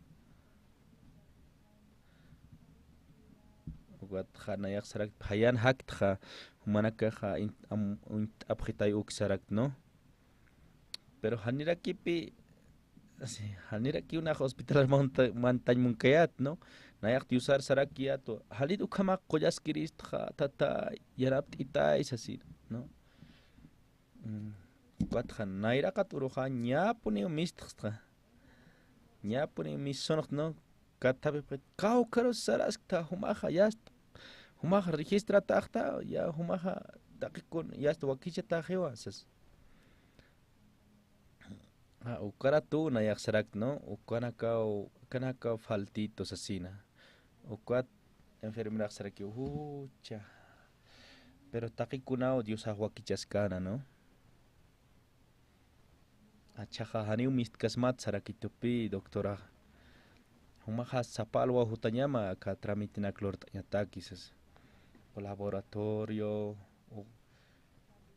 kuatja nayak sarak hayan haktja humanakaja abjitay uksarak no pero hanirakipi haniraki una hospital montañ munkayat no nayak tiusar sarakiato halid ukama koyaskiris tata yarap itay así no kuatjan nairaka turuja ñapuni mistja ñapuni misonok no katabe kau karo saraskta humaja yast humaja registra tajta ya humaja takikon yast wakicha tajewa sas ukara tu nayak sarak no kanaka faltitos asina ukat enfermera saraki cha pero takikunao dios ahuakichaskana no achaja haniu mistkasmat sarakitupi doctora humaja sapalwa hutanyama ka tramitina clortañatakis laboratorio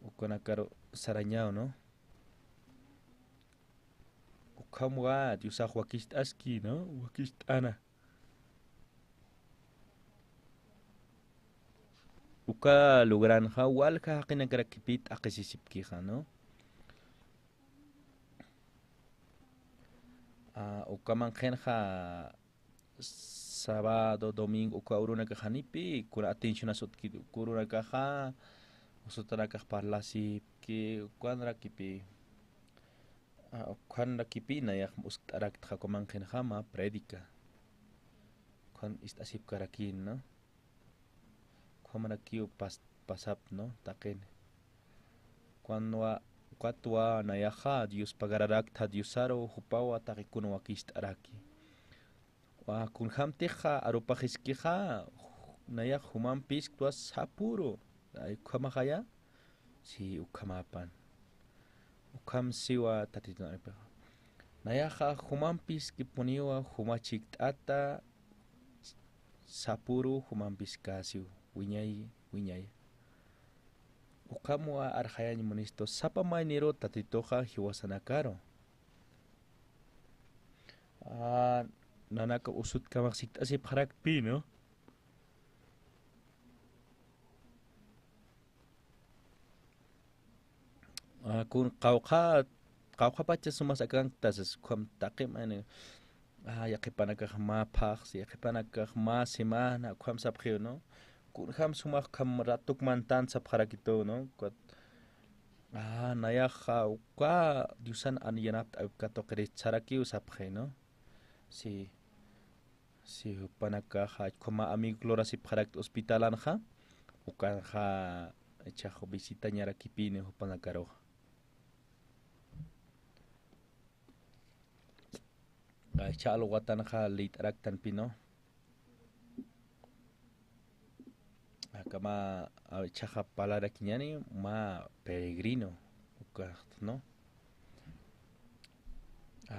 ukanakaro sarañao no ukamwa dios ahuakistaski no wakistana uka lugran hawal ka kinakarakipit akisisipkija no ukaman genja sábado domingo uka uruna kahanipi kura atención asotki kuruna kaja usutana kah parlasi ki kuandra kipi kuandra kipi na yak ustarak thakoman genja ma predica kon istasip karakin no kuamana kiu pasap no taken kuatwa na yaja dios pagararak ta diosaro hupawa takikuno wakist araki wa kun hamteja aropajiskija nayak human pisk tuas sapuro ay kamahaya si ukamapan ukam siwa tatito nayaja human pisk poniwa humachik ata sapuro human piskasiu wiñay ukamwa arjayani monisto sapa mainiro tatitoja hiwasanakaro nanaka usut kamaksit asip harakpi no kun qawqa pacha sumas akang tasas kwam takim ane yaqipanakaq mapaq yaqipanakaq ma semana kwam sapjeo no kun ham sumaq kam ratuk mantan sapjarakito no kwat nayaja uka diusan aniyanap katoqri charaki usapje no si panakaja koma amigo sip harak hospitalanja ukanja echajo visita ñarakipine panakaro chalo watanja litarak tanpino akama echaja palara kiñani ma peregrino uka no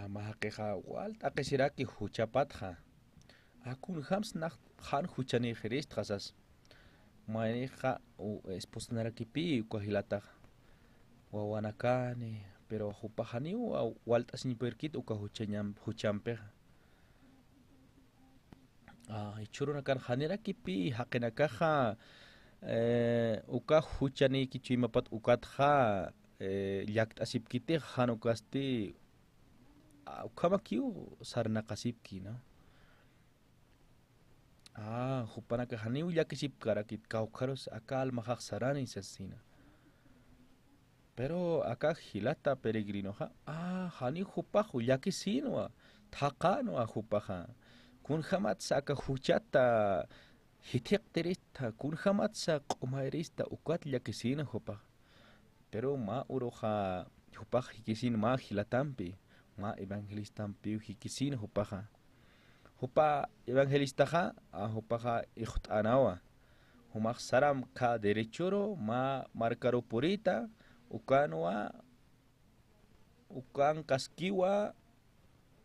ma queja wal taqisiraki huchapatja akun hams nach han huchani gerist gasas maneja esposnarakipi kuahilata wawanakani pero hupajani waltas ni perkit uka huchampe ichuruna kan hanirakipi haqinakaja uka huchani kichimapat ukatja llaktasipkiti hanukasti ukamakiu sarnaqasipki no Jupanaka Haniu Yakiship Karakit Kaukaros, acá al Mahak Sarani Sasina. Pero acá Gilata peregrino, Hani Jupahu Yakisino, Takano a Jupaja. Kun Hamatsa aka Huchata Hitekterista, Kun Hamatsa Komaerista, Ukat Yakisina Jupa. Pero ma uroja Jupaj Hikisin ma Gilatampi, ma evangelistampi Hikisin Jupaja. Jupa evangelistaja a Jupaja Ichtanawa. Humak saram ka derechoro ma marcaro purita, ukanwa, ukan kaskiwa,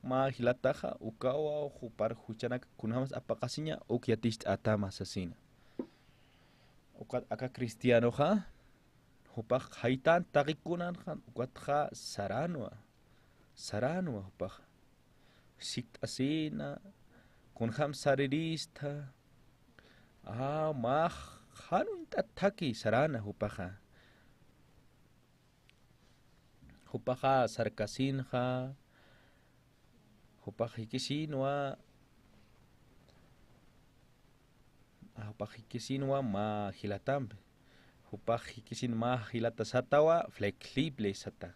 ma hilataja, ukawa, jupar huchanak kunhamas apakasinya, ukiatist atama asasina. Ukat aka cristiano ha, hupak haitan takikunan han, ukat ha saranwa, saranwa hupak. Sikt asina, kunham sarirista, ma hanun tataki sarana hupaja. Hupaja sarkasinja. Hupaja hikisinwa. Hupaja hikisinwa ma hilatambe. Hupaja hikisin ma hilatasatawa flexible sata.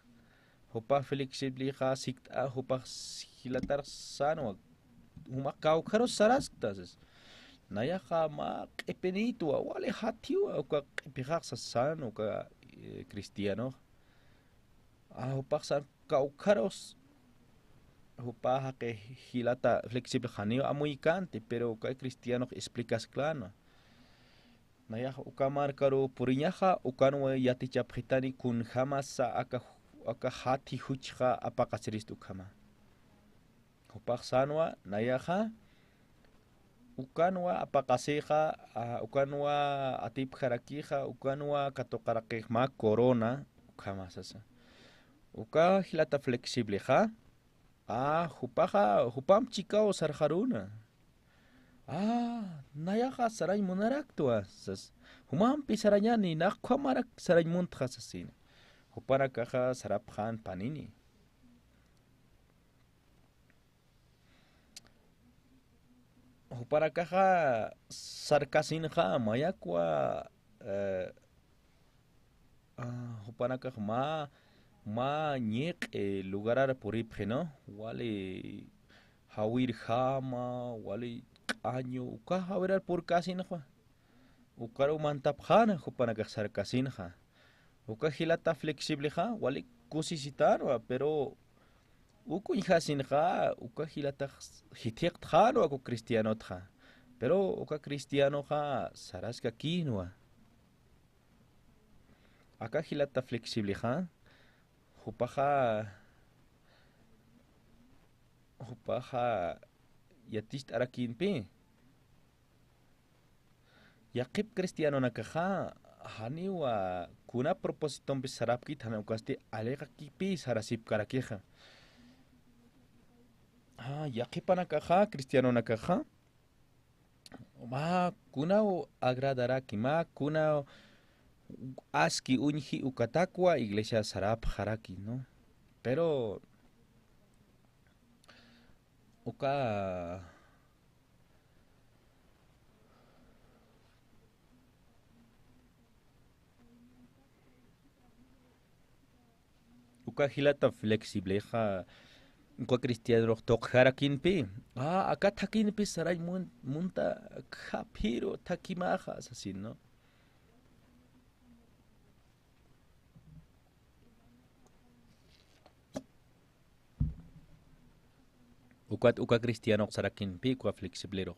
Hupaja flexible ja sikta hupaja hilatar sanwa. Humakau karo sarastas. Naya ma epenito wale hatiu ka pihak sasan ka cristiano upaksan kaukaros upaha que hilata flexible hanio amuicante pero ka cristiano explicas claro naya ukamar karo puriñaja ukanwa yati chapritani kun jamasa aka hati huchha apakasiristu kama upaksanwa naya ukanwa apakaseja, ukanwa atip jarakija, ukanwa katokarakejma corona, ukamasasa. Uka hilata flexible ja, hupaja, hupam chikao sarjaruna. Nayaja saray munaraktua, sas. Humam pisaranyani, nakwamarak saray muntjasasin. Huparakaja sarapjan panini. Para caja sarcasinja mayakwa para caja ma ñeq lugar poripje no wale hawir jama wale año caja ver por casinja ukaro mantapjana para caja sarcasinja ukajilata flexible ja wale cosisitar pero uku inhasinja uka hilata hitiaqtjano ako cristiano tja pero uka cristiano ja saraska quinoa aka hilata flexible ja hupaja yatist arakinpi yaqip cristiano nakaja haniwa kuna propósito sarapkit hana ukaste alega kipi sarasip karakeja yaqipanakaja cristiano nakaja ma kunao agradará kima kunao aski unji ukatakwa iglesia sarap jaraki no pero uka hilata flexible ja Kwa cristiano tokjarakinpi acá takinpi saray munta kapiro takimaja así no uka cristiano sarakinpi kwa flexiblero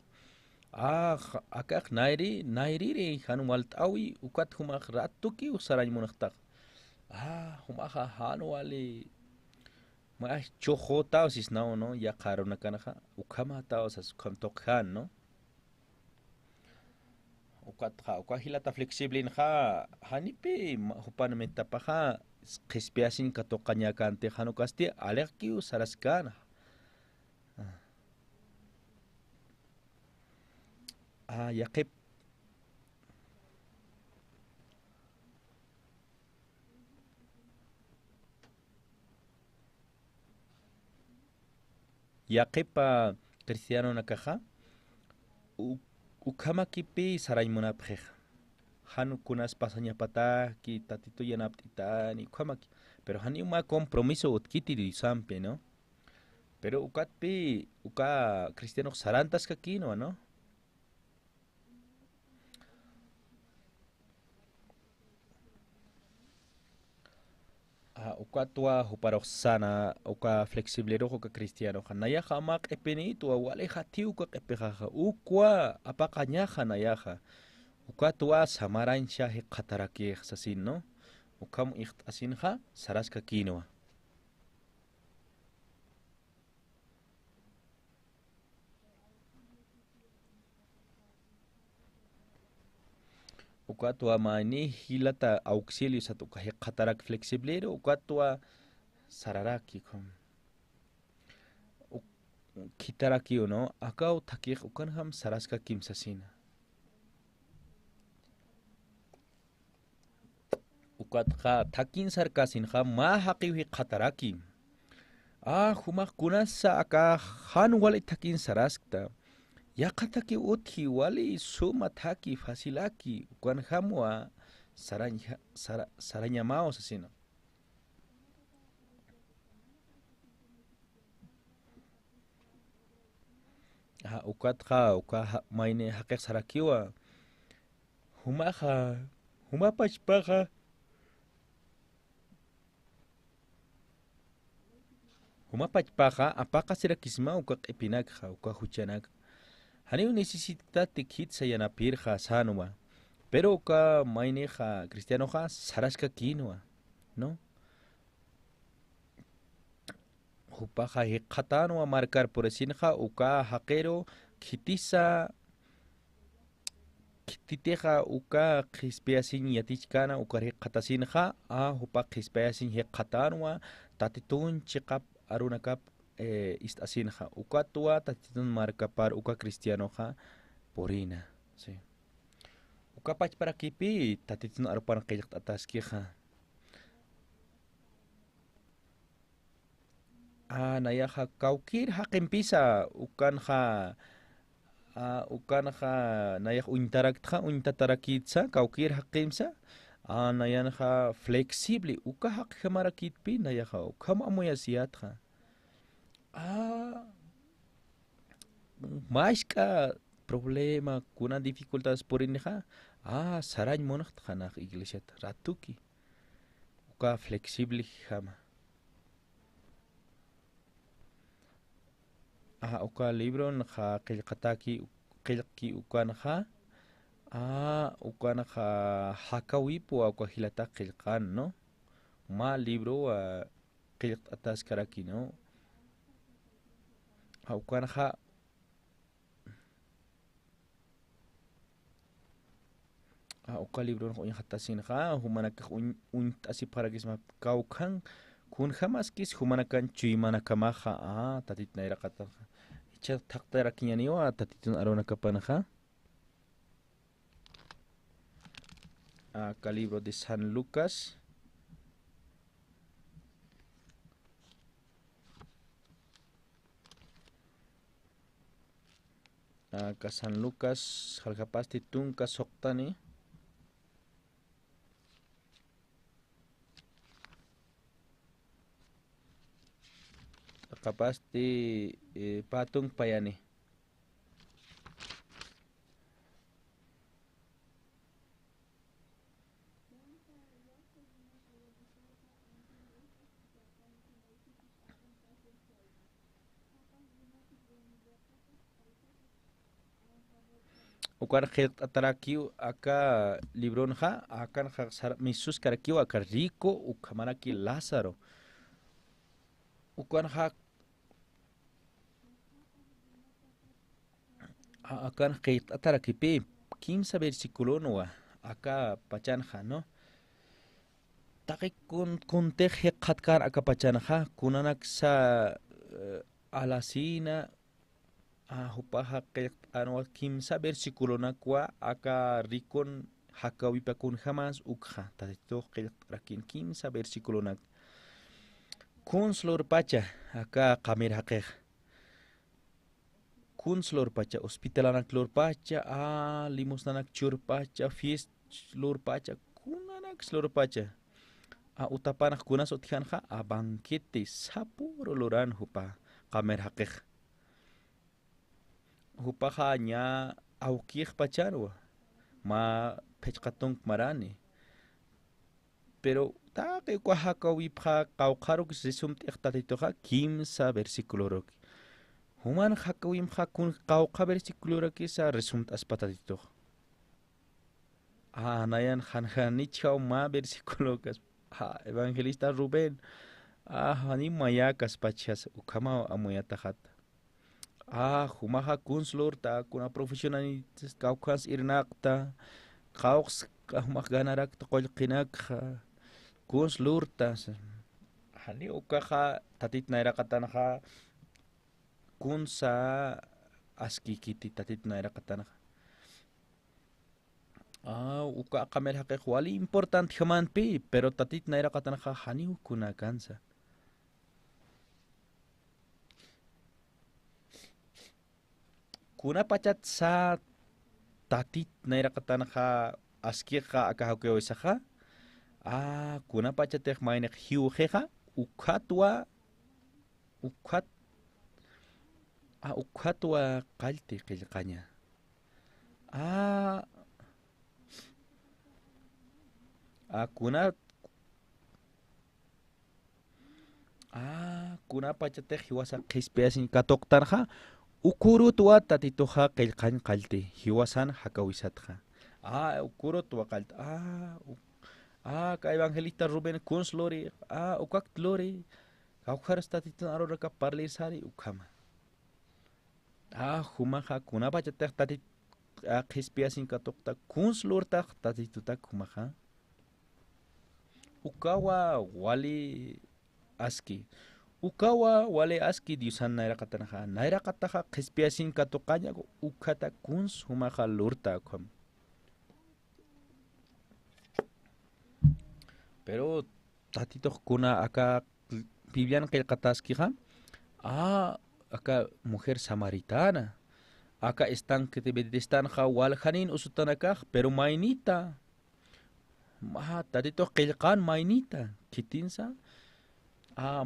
acá nairi hanualtawi ukat humaj ratuki usaray munaktak humaja hanuali ma chojo tao sis no ya caro na kanaja ukama tao sas kamtokhan no uka hilata flexible ha hanipe hupan metapaja kespiasin katokanya kante hanu kasti alerki saraskana yaqip yaqipa cristiano nakaja ukamakipi saraymunapqej hanukunas pasañapataki tatito yanaptitani ukamaki pero hani uma compromiso utkiti sampe no pero ukatpi uka cristiano sarantas kakino no uka tua huparok sana uka flexiblero uka cristiano hanaya hamak epenitu wale hatiu uka epejaja ukwa apakañaja nayaja uka tua samarancha he qataraki sasin no ukam iht asinja saraska kinoa ukatua mani hilata auxilio satuka he qatarak flexiblero ukatua sararaki kom kitaraki no akau takik ukan ham saraska kimsasina ukatqa takin sarkasin ha ma haqi hi qataraki humaq kunasa aka han wali takin saraskta yaqataki uthi wali suma thaki fasilaki ukan hamwa sarañamao sasina ukatqa uka maine haqiq sarakiwa humapachpaqa apaqa sirakisma uka q'ipinakqa uka huchanaka hani necesita tikitsa yanapirja sanua pero uka maineja cristianoja saraska kinua no hupaja hiqatanua marcar por esinja uka haqero kitisa kititeja uka qispeasin yatichkana uka hiqatasinja hupa qispeasin hiqatanua tatitun chiqap arunakap istasinja uka tua tatitun marcapar uka cristianoja porina sí uka pachparakipi tatitun arupan qillq ataskija nayaja kaukir haqinpisa ukanja nayaj untatarakitsa kaukir haqinsa nayanja flexible uka haq jamarakitpi nayaja ukama amoyasiatja mashka problema kuna dificultades por inja sarañ monaqta naq iglesiata ratuki uka flexible jama uka libro nja qillqataki qillqki ukanja ukanja hakawipu uka hilata qillqan no ma libro qillq ataskaraki no ukanja uka libro uñhatasinja humanaka asiparagisma kaukan kun jamaskis humanakan chuymanakamaja tatitnayraqataja icha taqtarakiñaniwa tatitun aronakapanaja acá libro de San Lucas acá San Lucas halkapasti tunka soqtani kapasti patung payani ukar khit atarakiu aka libronja akan misus karakiu aka rico ukamaraki Lázaro ukanja akan khit atarakipi 15 versículo no aka pachanja no taqi kunteje qatkar aka pachanja kunanak sa alasina hupaja qillq anwa 15 versículo nakwa aka rikon hakawipakun jamás ukja tatito qillq rakin 15 versículo nak kun slor pacha aka qamir haqej kunslor pacha hospitalanak lor pacha limosnanak chur pacha fiest lor pacha kunanak lor pacha utapanak kunas utjanha banquete sapuro loran hupa kamer hakej hupa nya aukij pacharwa ma pechkatunk marani pero ta que cuajaca wipja caucaro que se sumt ectatitoja 15 versículo roki human hakawim hakun cauca versículo roki sa resumt aspatatito nayan hanjanichao ma versículo kas evangelista Rubén hani mayacas pachas ukama amoyatahat humaha kunslor ta kuna profesionalistas caucas irnakta caux humah ganarak taqolqinak kunslor ta hani ukaha tatit naira katanaha kunsa askikiti tatit naira katanaha uka kamel haqe wali important jaman pi pero tatit naira katanaha hani ukuna kansa kuna pachat sa tatit naira katanaha askika akahukeo isaha kuna pachatek mainek hiujeja ukatwa qalte qillqaña kuna pachatek hiwasa qispeasin katoktarja ukurutwa tatitoja qillqan qalte hiwasan hakawisatja ukurutwa qalte ka evangelista Rubén kunslori ukaktlori kaujaras tatito aroraka parlisari ukama humaja kuna pachatek tatit qispeasin katokta kunslorta tatitutak humaja ukawa wali aski diusan naira kataja qispeasin katoqaña ukata kuns humaja lurta kham pero tatito kuna aka Vivian qillqataskija aka mujer samaritana aka estanque de Betestanja waljanin usutanakaj pero mainita tatito qillqan mainita kitinsa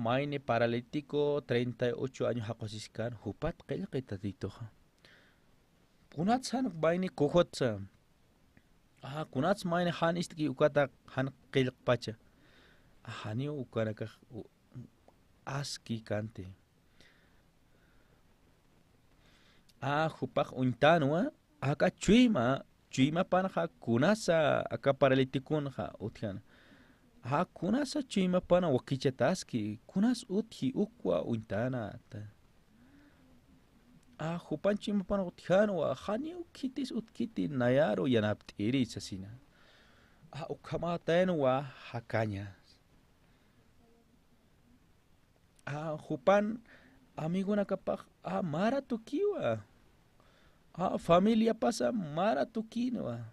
maine paralítico 38 años haqosiskan hupat qillqi tatitoja kunatsan maine kujotsa kunats maine han istki ukata han qillqpacha hani ukanakaj aski kante hupak untanwa aka chuyma panaja kunasa aka paralíticonja utjan kunasa chuyma pana wakichataski kunas utji ukwa untana hupan chuyma pana utjanwa hani ukitis utkiti nayaro yanaptiri sasina ukamatenwa hakaña hupan amigo nakapaj mara tukiwa familia pasa mara tukinwa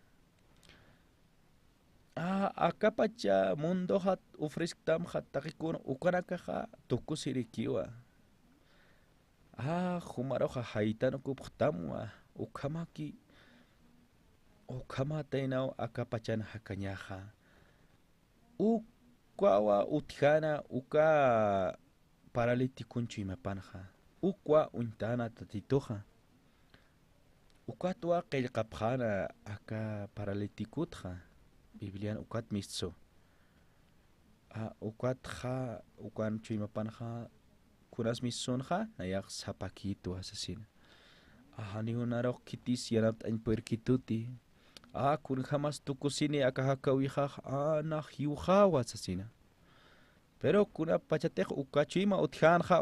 akapacha mundo hat ufrisktam hat takikun ukanakaja tukusirikiwa humaroja haitano kuptamwa ukamatenao akapachan hakañaja ukwawa utjana uka paralíticun chuymapanja ukwa untana tatitoja ukatwa qillqapjana aka paralíticutja Biblian ukat mistso ukatja ukan chuymapanja kunas missonja nayak sapakito asesina hani unaro kitis yanat an puerkituti kun jamás tukusini akahakawija na hiujawa asesina pero kuna pachatej ukachima utjanja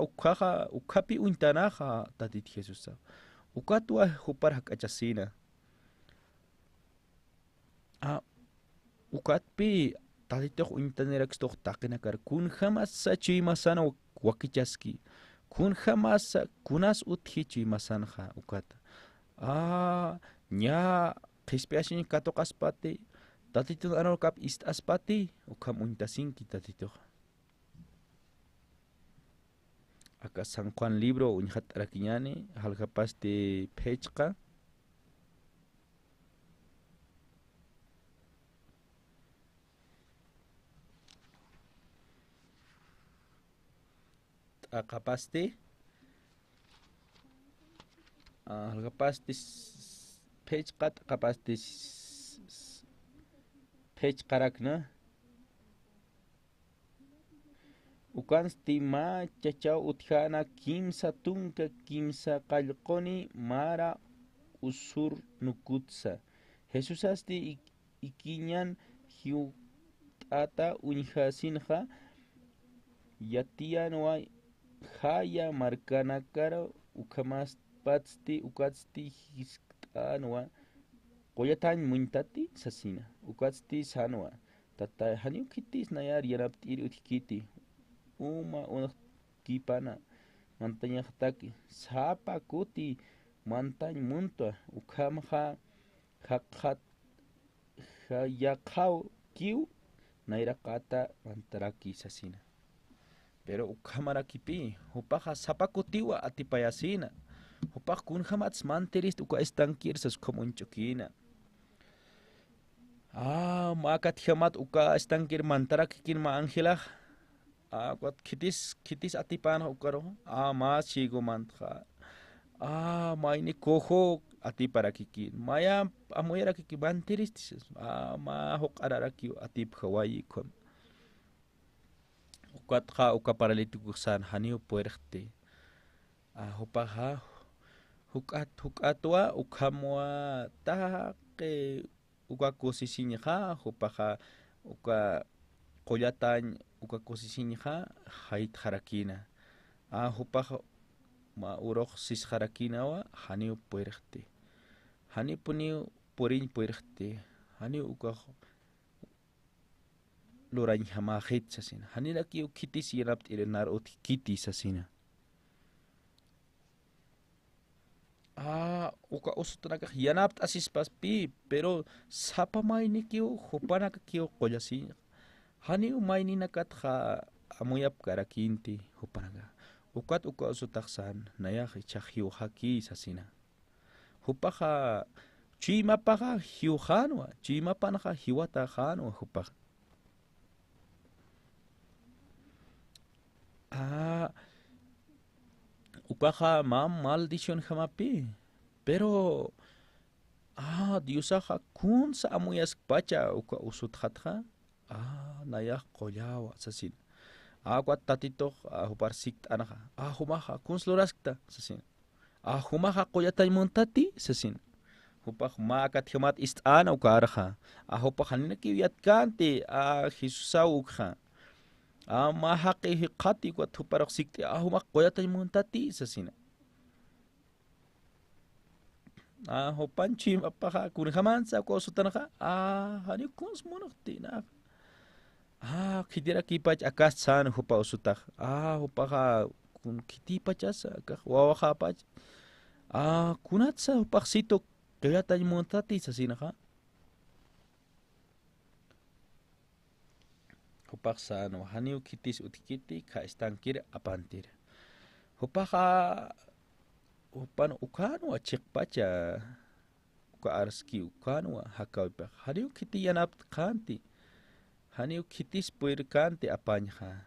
ukapi untanaja tatit Jesús ukatwa hupar hakachasina ukatpi tatitoj untanerak stok takinakar kun jamás sachima sana wakichaski kun jamás kunas uthichi masanja ukata nya qispeashin katoqaspati tatito anokap istaspati ukam untasinki tatito acá San Juan libro unhat araquiñani halkapas de pechka akapaste halkapaste pechkat akapaste pechkarakna ukansti ma chachao utjana kimsa tunka kimsa qallqoni mara usur nukutsa Jesús asti ikiñan hiutata unjasinja yatianwa haya markanakara ukamas patsti ukatsti hisktanwa qoyatan muntati sasina ukatsti sanwa tata haniu kitis nayar yaraptiri utkiti uma unak kipana mantaña taki sapa kuti mantañ munta ukamha hakhat hayakhaw kiu naira kata mantaraki sasina pero ukamara kipi upaja sapa kutiwa atipayasina upaj kun hamats manteris uka estankir sas komunchokina makat hamat uka estankir mantarak kin ma angela wat kitis atipana ukaro mas chigo mantha maini koho atipara kikin maya amoyara kiki manteris ma hok araraki atip hawaii kom ukatha uka paralitiku san hanio puerte hupaha hukatwa ukamwa take uka kosisiña hupaha uka qollatañ uka kosisiña hait harakina hupaha ma uroq sis harakinawa hanio puerte hani puniu porin puerte hani uka lorañ hamahit sasina hani laki ukitis yanapt irenar utkiti sasina uka usutanaka yanapt asispas pi pero sapa maini kiu hupanaka kiu qollasi hani umaini nakatha amuyap karakinti hupanaka ukat uka usutaksan nayah ichahiu haki sasina hupaha chimapaha hiuhanwa chimapanaha hiwata hanwa hupaha ukaha maldición hamapi pero Diosaha kun sa amuyas pacha uka usut hatha nayah qollawa sasin kwat tatito hupar sikt anaha humaha kun sloraskta sasin humaha qollatañ montati sasin hupah makat hamat istana uka araha hupah hanina kiwiatkanti Jesusa ukha mahaqi hiqati kwat huparaq sikti humak qollatañ montati sasina hupanchi mapaha kun hamansa uka usutanaha hani kuns monaqti na khidira kipach akas san hupa usutaq hupaha kun kiti pachasa kaq wawaqa pach kunatsa hupaqsito qollatañ montati sasinaqa hupaqsano haniu kitis utkiti ka estankir apantir hupaha hupan ukanu chiqpacha uka arski ukanu hakawpa haniu kiti yanap kanti haniu kitis puir kanti apañha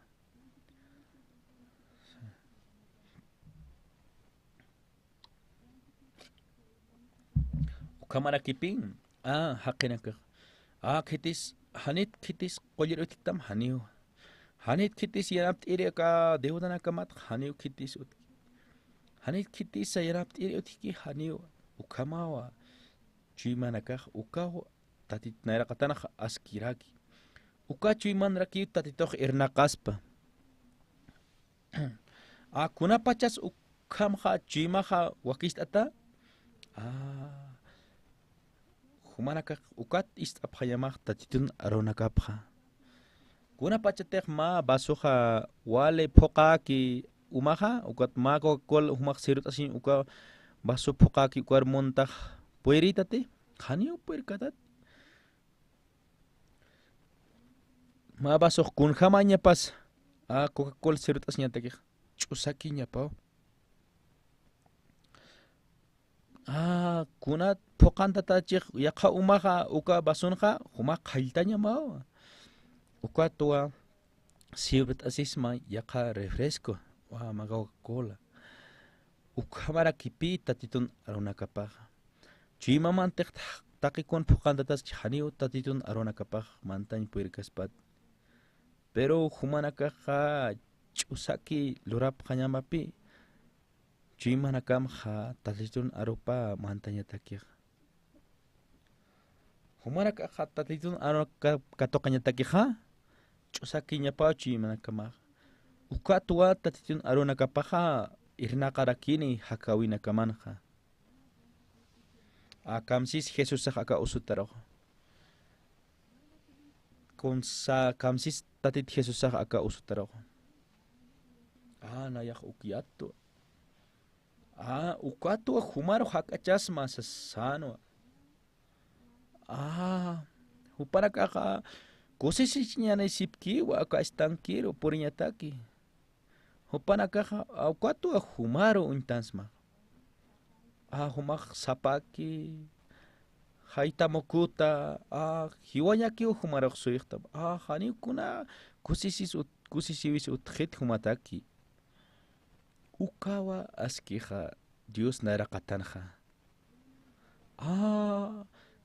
ukamara kipin haqinaka kitis hanit kitis qoller utiktam haniu hanit kitis yanapt ireka deudana kamat haniu kitis hanit kitis yanapt ire utiki haniu ukamawa chimanaka ukaw tatit naira katana askiraki uka chiman raki tatitoq irnaqaspa kuna pachas ukamha chimaha wakistata humanaka ukat istaphayamaq tatitun aronakapha kuna pachateq ma basuha wale phoqaki umaha ukat ma Coca-Cola humaq sirut asin uka basu phoqaki ukar montaq pueritate haniu puerkatat ma basuh kun hamaña pas Coca-Cola sirut asñataki ch'usaki ñapaw. Kunat phoqantatachiq yaqa umaqa uka basunqa humaq qhalltaña mawa. Uka tuwa sibet asisma yaqa refresco wa ma Coca-Cola. Uka marakipi tatitun arunakapaq. Chimamantiq taqikun phoqantatas chaniu tatitun arunakapaq mantañ puirkaspat. Pero humanakaqa ch'usaki lurapqañamapi chimanakamaqa tatitun arupa mantañatakiq. Humanakaqa tatitun arunakatoqañatakiqa ch'usaki ñapaw chimanakamaq. Uka tuwa tatitun arunakapaqa irnaqarakini hakawinakamanqa. Kamsis Jesusaq aka usutaroq. Kamsis tatit Jesusaq aka usutaroq. Nayaq ukiyatu. Ukatu humaro hakachasma sasano. Huparakaqa kusisiñana sipkiwa aka estanquero puriñataki. Hupanakaqa ukatu humaro untansma. Humaq sapaki haytamukuta hiwañaki humaraq suyqta. Hanikuna kusisiwis utqit humataki. Ukawa askiqa Dios naraqatanja.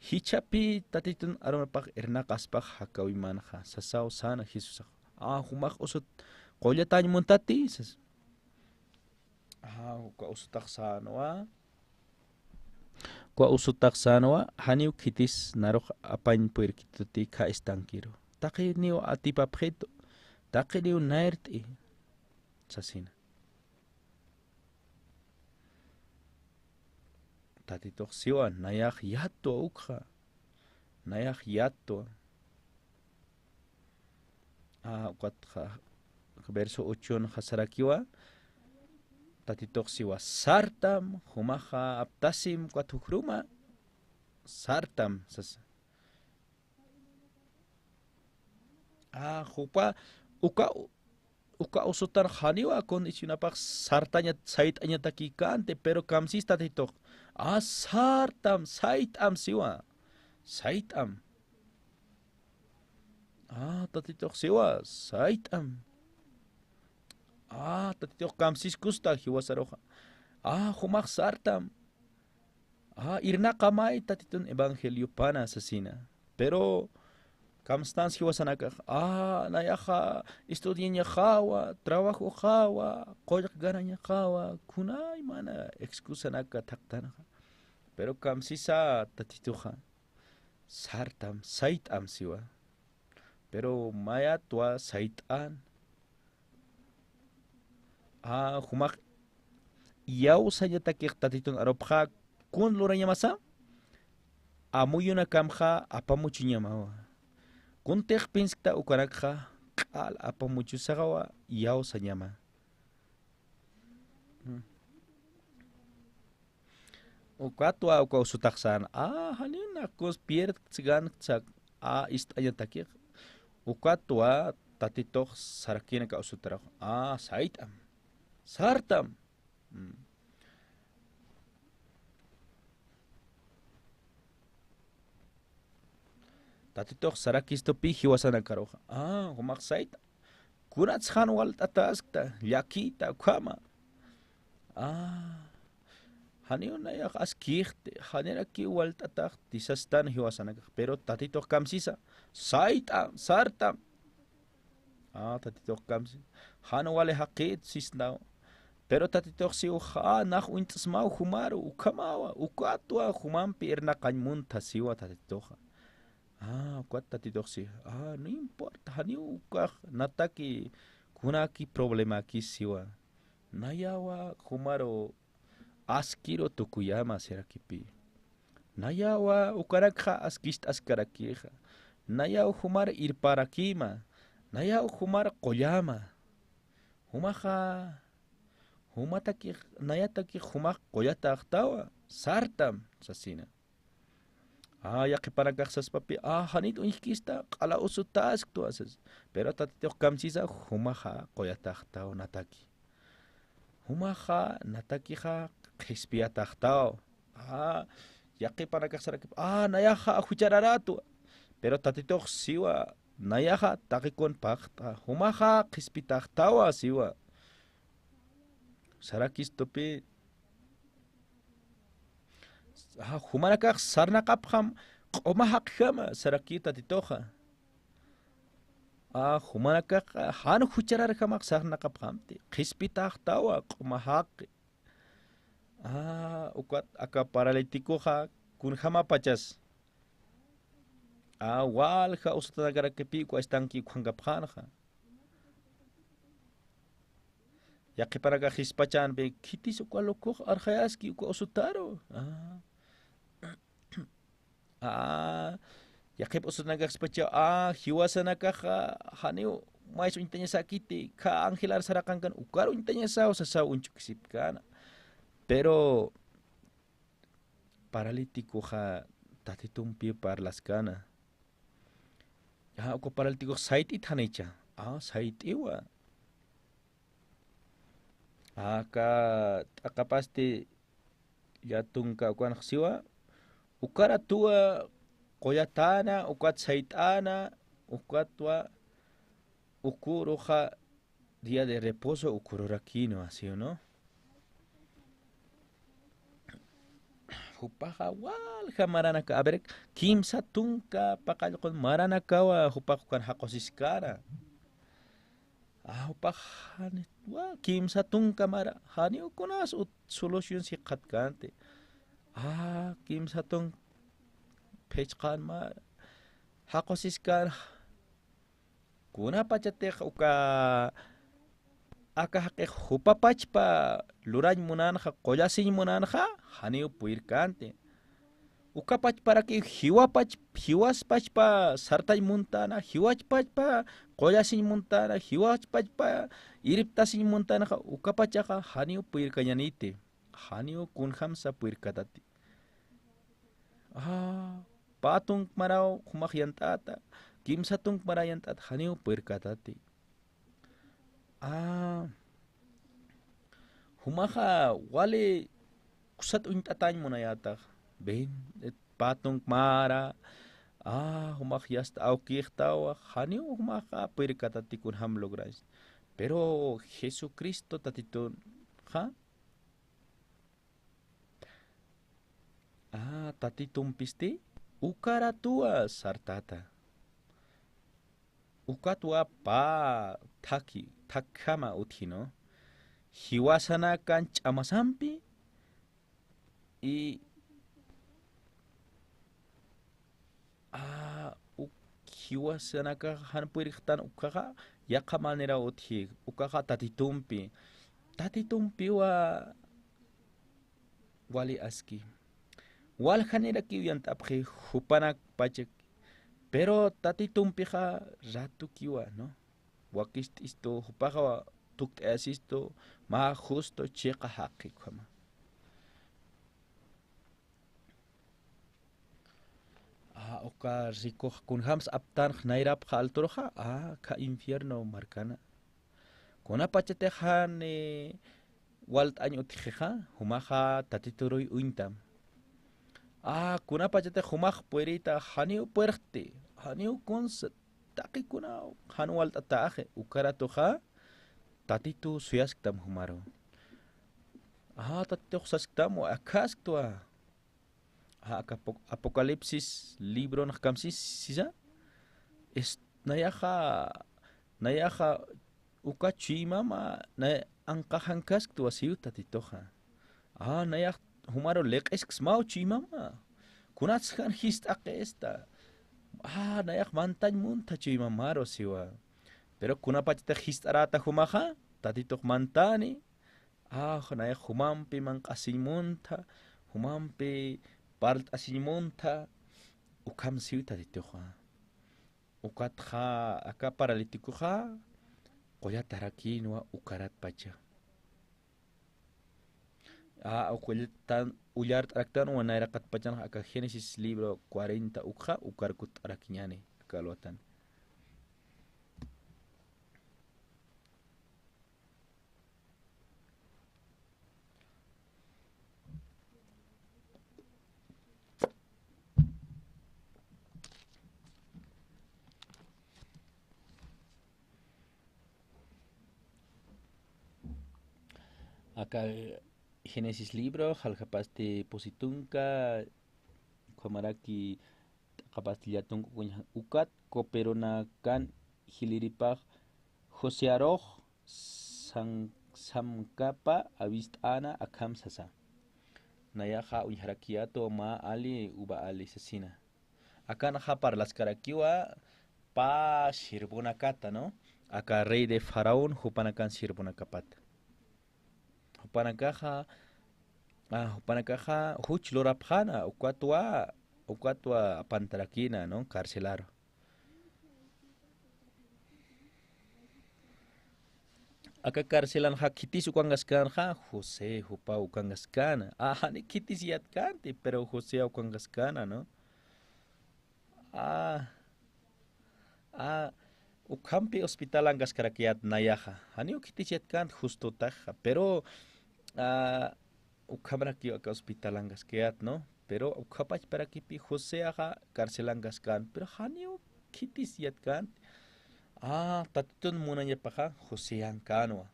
Hichapi tatitun arunapaq irnaqaspaq hakawimanja sasaw sana Jesusaq. Humaq usut qollatañ muntati. Uka usutaq sanoa. Kwa usutaq sanoa haniw kitis naruq apañ puirkituti ka estanquero. Taqi niw atipapjeto. Taqi niw nairti. Sasina. Tatitoq siwa nayaq yato ukha. Nayaq yato. Ukatqa verso 8 hasarakiwa. Tatitoq siwa sartam humaqa aptasim kwatukruma. Sartam sas. Uka usutan haniwa kondicionapaq sartaña saytaña takikante pero kamsis tatitoq. Sartam saytam siwa. Saytam. Tatitoq siwa saytam. Tatitoq kamsis kusta hiwasaroqa. Humaq sartam. Irnaqamay tatitun evangelio pana asasina. Pero kamstans hiwasanakaq. Nayaqa estudiaña qawa, trabajo qawa, qollaq ganaña qawa, kunay mana excusanaka taqtanaqa. Pero kamsisa tatituqa sartam saytam siwa. Pero maya tua saytan. Humaq yaw sañatakiq tatitun aropqa kun lurañamasa amuyuna kamqa apamuchiñamawa. Kuntiq pinskta ukanakqa q'al apamuchusaqawa yaw sañama. Ukatua uka usutaq sana. Hanina kus pierd tsigan tsak istañatakiq. Ukatua tatitoq sarakina ka usutaraq. Saytam. Sartam. Tatitoq sarakistopi hiwasanakaroqa. Humaq sayta. Kunats hanwal tataskta llakita ukama. Haniunayaq askijte, haniraki waltataq tisastan hiwasanakaq. Pero tatitoq kamsisa saytam, sartam. Tatitoq kamsi. Hanwale haqit sisnaw. Pero tatitoq siu naq uintasmaw humaru ukamawa. Ukatua humampi irnaqañmunta siwa tatitoqa. Ukat tatitoq si. No importa. Haniu ukaq nataki kunaki problema ki siwa. Nayawa humaru askiro tukuyama serakipi. Nayawa ukarakha askist askarakiha. Nayaw humar irparakima. Nayaw humar qollama. Humaqa humataki nayataki humaq qollata aqtawa sartam sasina. Yaqiparakaqsas papi hanit uñikista qala usutas tuasas. Pero tatitoq kamsisa humaqa qollata aqtawa nataki. humaja natakija qispiatahtao. Yaqi para kasaraki. Nayaja ajuchararatu. Pero tatitoq siwa nayaja taqikon paqta. Humaja qispitahtawa siwa. Sarakistopi humanakaq sarnaqapqam q'umahaqkama saraki tatitoqa. Humanakaq hanu huchararkamaq sarnaqapqamti. Qispitahtawa q'umahaqi. Ukat aka paralíticoja kunjama pachas. Walja usatanagarakapi estanki kuangapjanja. Yaqiparaga hispachan be kitis ukalokoj arjayaski uka usutaro. Yaqip usanaga hispacha hiwasanakaja haneo mais untanya sakiti ka angelar sarakankan ukaro untanya sao sasa unchukisipkana. Pero paralítico ja tatitumpi parlas kana. Uko paralítico sait ithanecha. Sait iwa. Akapaste yatunka kuan siwa. Ukara tua koyatana, ukat saitana, ukatwa ukuroja día de reposo ukurorakino así o no. Hupaja walja maranaka. A ver, kimsa tunka pakal con maranakawa hupakukan hakosiskara. Hupajan kimsa tunka mara. Hani ukunas solution si katkante. Kimsa tung pechkan mara. Hakosiskan. Kuna pachatek uka akahake hupapachpa luray munanja koyasin munanja hanio puirkante ukapach para que hiwaspachpa sartay muntana hiwachpachpa koyasin muntana hiwachpachpa iriptasin muntana ukapachaja hanio puirkañanite hanio kunhamsa puirkatati patung marao humahyantata kimsatung marayantat hanio puirkatati humaja wale kusat untatañ monayata ben patung mara humaj yasta aukihtawa hanio humaja puirkatati kun ham lograis pero Jesucristo tatitun tatitun pisti ukaratua sartata ukatua pa takama uthino hiwasana kan chamasampi y hiwasana ka han puiriktan ukaga yaka manera uthi ukaga tatitumpi wa wali aski wal hanera kiwyantapje hupanak pachek pero tatitumpi ja ratu kiwa no wakist isto hupaga tukt asisto ma justo cheqa haqi kama oka rico kun hams aptan nairap ha altroja ka infierno marcana kona pachete han walt año tjeja humaja tatituroy uintam kuna pachete humaj puerita hanio puerte hanio cons taki kuna han walt ataje ukaratoja tatitu suyastam humaro tatitu sasktam akastwa Apocalipsis libro nakamsis sisa es nayaja ukachi mama na angkahankas tu asiu tatitoja nayaj humaro leqes mau chi mama kunats han hist aqesta nayaj mantañ munta chi mamaro siwa pero kunapachita hist arata humaja tatito mantani nayaj humampi manqasin munta humampi part asimonta ukam siuta tatitoja ukatja aka paralítikoja qoya tarakinwa ukarat pacha ukueltan ullar taraktan wanairakat pachan aka Génesis libro 40 ukja ukarkut arakiñane akalwatan Acá Génesis libro, jaljapaste positunca, kuamaraki kapastillatun ukat, koperona kan hiliripaj, Josearoj, samkapa avistana akam sasa. Nayaja unjarakiato ma ali uba ali sasina. Acá naja para las caraquiwa pa shirbunakata, ¿no? Acá rey de faraón jupanakan shirbunakapata. Jupanakaja huch lorapjana ukatwa pantarakina, ¿no? Carcelaro. Acá carcelan ha kitis ukangaskan ha José jupa ukangaskana. Ni kitis yatkante, pero José ukangaskana, ¿no? Ukampi hospital angas karakiat nayaja. Hani ukitis yatkante justo taja, pero ukamraki acá hospital angas keat, ¿no? Pero ukapach para kipi José aja carcel angas kan, pero hani ukitis yatkante. Tatutun munanya paja José Ancanoa.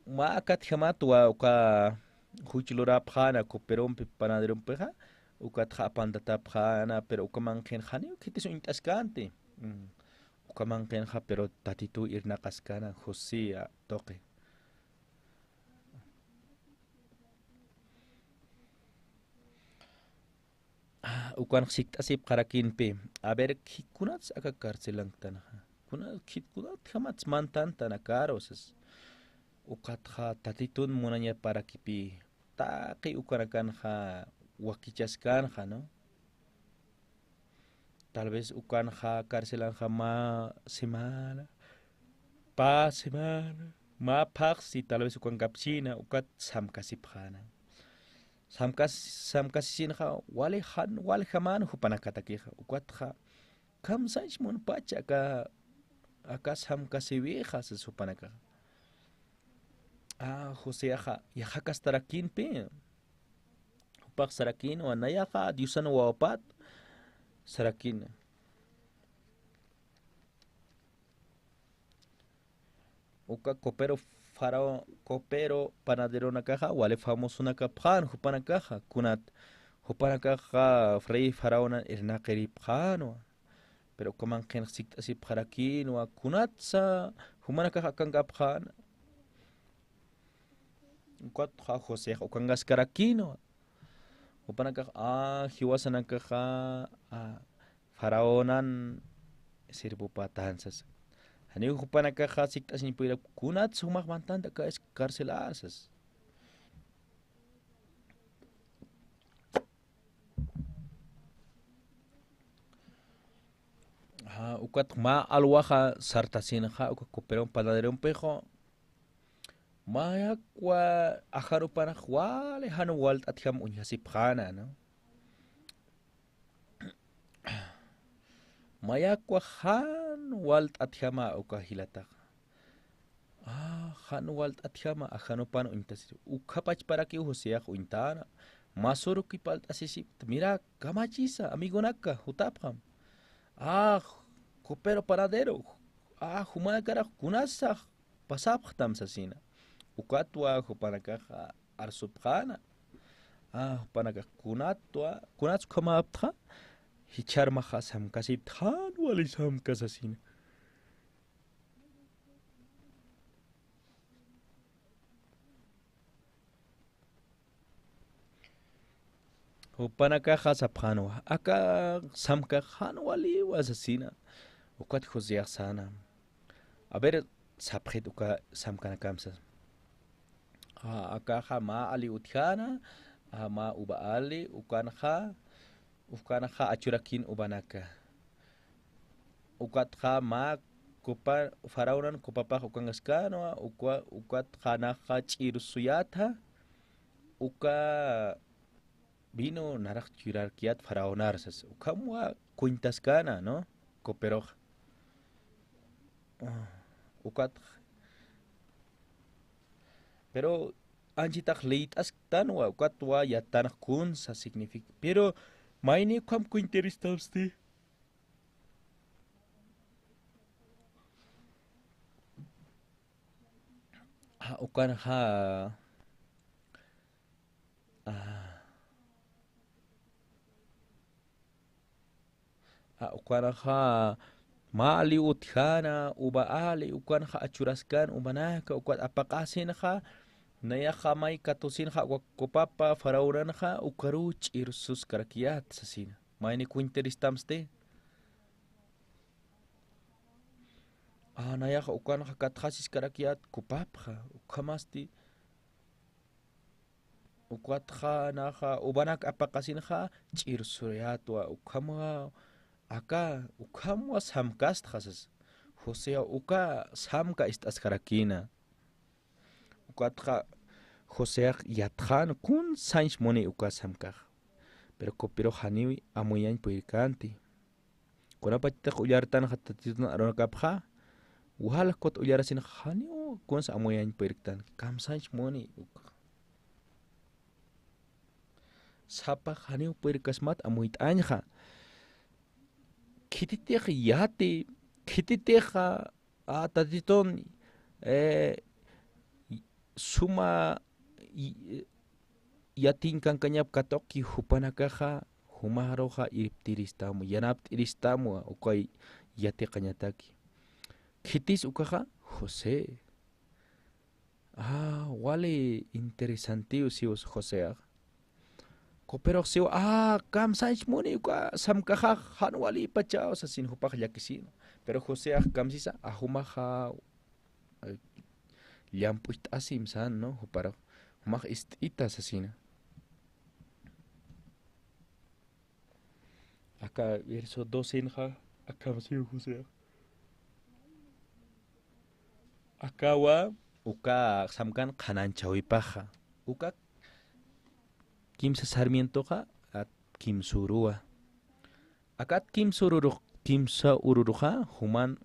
Ma akat hamatua uka huchilora pjana cooperon panaderon peja ukat japandata pjana pero ukamanken hani ukitis intascante. Ukamanken ja pero tatitu irna kaskana José a toque. Ukan asip karakin pe. A ver, kunats aka karcelang tanaja. Kunat hamats mantan tanakaros. Ukatja tatitun munanya para kipi. Taki ukanakan ja wakichaskan ja, ¿no? Tal vez ukan ja karcelang ja ma semana. Pa semana. Ma paxi tal vez ukan kapchina ukat samkasip jana. Samkasisin ja wale jaman hupanakatakija ukatja kam sanch mun pacha aka samkasiwija se supanaka. José aja yajakas tarakin pe upak sarakin o nayaja diusan wapat sarakin. Uka copero panadero na caja wale famoso na kapjan hupana caja kunat hupana caja frei faraona irna keripjano pero kaman ken así para aquí no kunat sa humana caja kan kapjan ukat ja José o kangas karakino hupana caja hiwasana caja faraonan sirbu patansas. Hani hupana caja siktas ni puira kunat sumak mantan da es carcelasas. Ukat ma alwaja sartasin ja uka cooperon panadero pejo. Maya kwa ajaru para wale hanu walt atiam unyasipjana, ¿no? Maya kwa han walt atiama uka hilata. Han walt atiama ajano pan untasir. Ukapach para que José uintana. Masoro ki palt asisip. Mira, kamachisa, amigo naka, hutapam. Copero paradero. Humana cara kunasa pasaptam sasina. Ukatwa hupanaka arsupjana. Hupanaka kunats kama aptra. Hichar mahasam kasip tan walisam kasasina. Hupanaka hasapjano. Aka samka han wali wasasina. Ukat José sana. A ver, sapjet uka samkana kamsa. Aka ma ali utjana. Ma uba ali ukanha. Ukanaja achurakin ubanaka. Ukatja ma kupa faraunan kupapa ukangaskano ukatja naja chirusuyata uka vino naraj chirarkiat faraonarsas ukamwa kuintaskana, ¿no? Cooperoj. Pero anjitaj leitas tanwa ukatwa yatanak kunsa significa pero Maini kam ku interesta usted. Ukan ha ukan ha mali uthana ubaali ukan ha achuraskan umanaka ukan apakasin ha naya hamay katusin ha wakopapa farauran ha ukaruch irsus karakiat sasina maini ku interestamste naya ukan ha kathasis karakiat kupapha ukamasti ukwatha naha ubanak apakasin ha chirsurayatwa ukama aka ukamwa samkast khasas José uka samka istas karakina ukwatha José yathan kun sanch moni uka samka pero kopiro haniwi amoyan puirkanti kuna patita uyartan hatatitun aronakapha wala kot uyarasin haniu kun sa amoyan puirkan kam sanch moni sapa haniu puirkasmat amuit anja kititech yati kititeja atatiton suma yatin kankanyap katoki hupanakaja humaroja iriptiristamu yanaptiristamu ukay yati kanyataki kitis ukaja José wale interesantiu sius José pero si kam sanch muni uka samkaja hanwali pachao sa sinhupak yakisino pero José kam sisa ahumaja llampuit asim san no para humaj istita sasina acá verso 12 acá si José acá wa uka samkan kananchawi paja uka kimsa sarmientoja at kimsurua akat kimsa ururuja human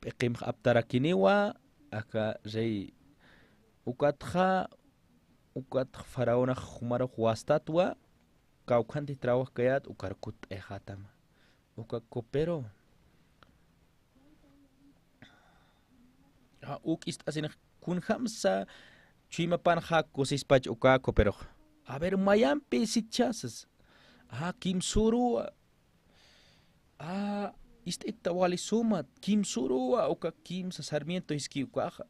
pekim aptarakiniwa aka rey ukatja faraona humaro huastatwa kaukanti trabajo kayat ukarkut ejatama ukakopero ukist asin kun hamsa Chima pan hakusis pach uka kopero. A ver mayampe sichasas. Kim surua. Ita wali sumat. Kim surua uka kim sa sarmiento iski ukaja.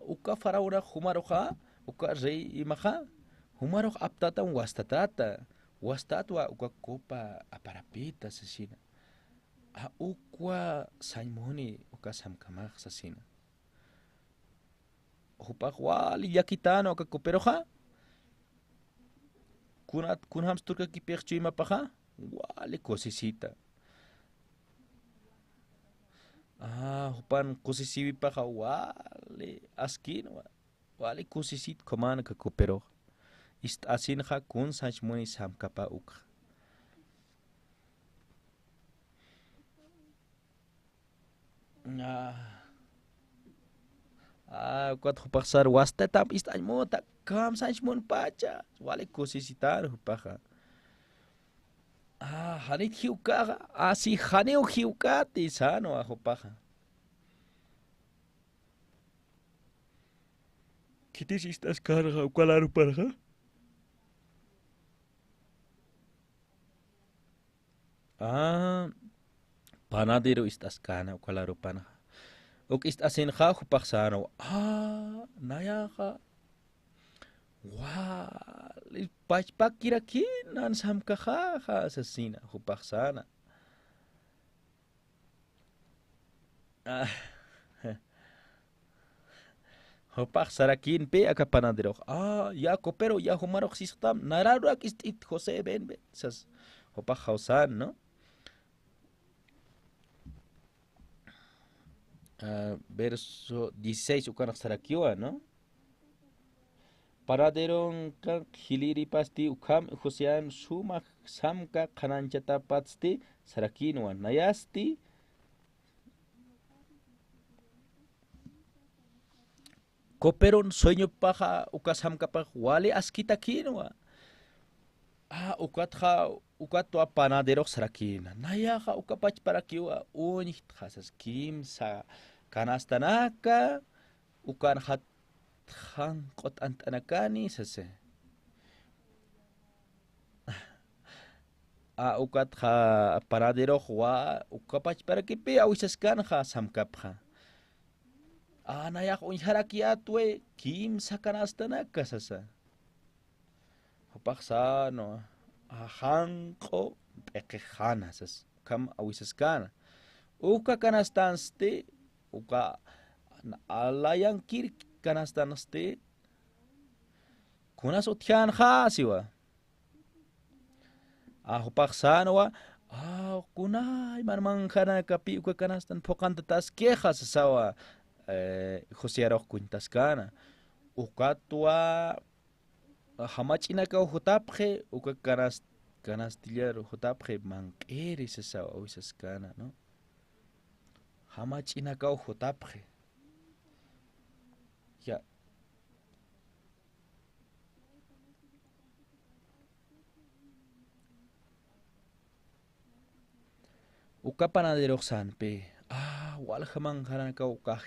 Uka faraura humaroja. Uka rey imaja. Humaroj aptatan wastatata. Wastatwa uka kopa aparapita sasina. Ukwa saimoni uka samkamaj sasina. Hupak wali yakitano kakoperoja kunhams turka kipechchi mapaja wali cosisita hupan cosisivi paja wali askin wali cosisit komana kakopero ist asinja kun sanchmoni samkapa uk Kuat hupaksar wasta tap istan mo tak kam sanch mon pacha wale cosisitar hupaja hanit hiuka si haneu hiukati sano hupaja kitis istas karga ukalaru parja panadero istas kana ukalaru pana Ook is asin ga hupaksano. Naya ka. Pachpak kirakin nan samka ha sasina hupaksana. Hupaksarakin pe akapanadero. Ya kopero ya humarok sistam. Nararuak is it Jose ben sas hupakhausan no. Verso 16 ukanak sarakiwa no paraderon kan hiliri pasti ukam Josean suma samka kananchata patsti sarakinwa nayasti koperon sueño paja uka samka paj wale askita kinwa ukatwa panadero sarakina nayaja ukapach para kiwa unik hasas kimsa kanastanaka ukan hat kot antanakani sase ukat ha panadero wa ukapach para kipi awisas kan ha samkapha nayak unharaki atwe kimsa kanastanaka sasa paksa no hanko pekehanasas kam awisaskan uka kanastanste uka alayan kir kanastanste kunas utyan hasiwa paksa no kunay manmanghana kapi uka kanastan pokantatas quejas sawa josiarok kuntaskana ukatwa hamachinaka hutapje uka canastillero hutapje manquere sesa oisaskana no hamachinaka hutapje ya uka panadero sanpe walhaman hanaka uka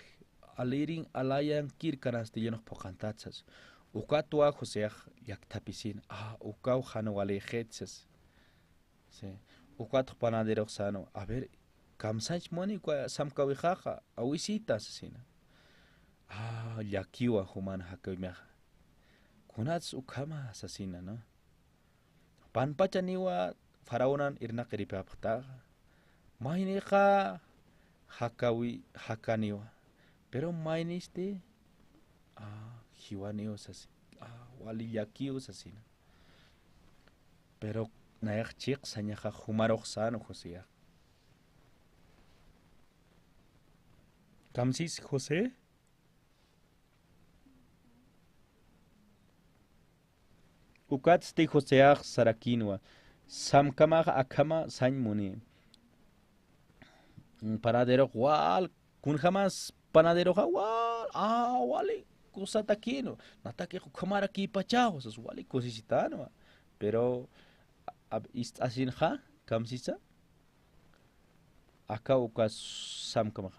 aliring alayan kir canastillero pocantatsas ukatua José yaktapisin ukau hanwale hetsas ukat panadero sano a ver kamsach moni kwa samkawijaja awisitas sina yakiwa human hakawimja kunats ukama asasina no panpachaniwa faraonan irna keripapta maineja hakawi hakaniwa pero mainiste hiwaneo así wali yakio así pero nayak chik sanyaja humarok sano José kamsis José ukatste José sarakinwa samkama akama sanmuni panadero wal kun jamás panadero wal wali kusataquino natake kumara ki pachao sos wali cosisitano pero asin ha kamsisa aka uka samkama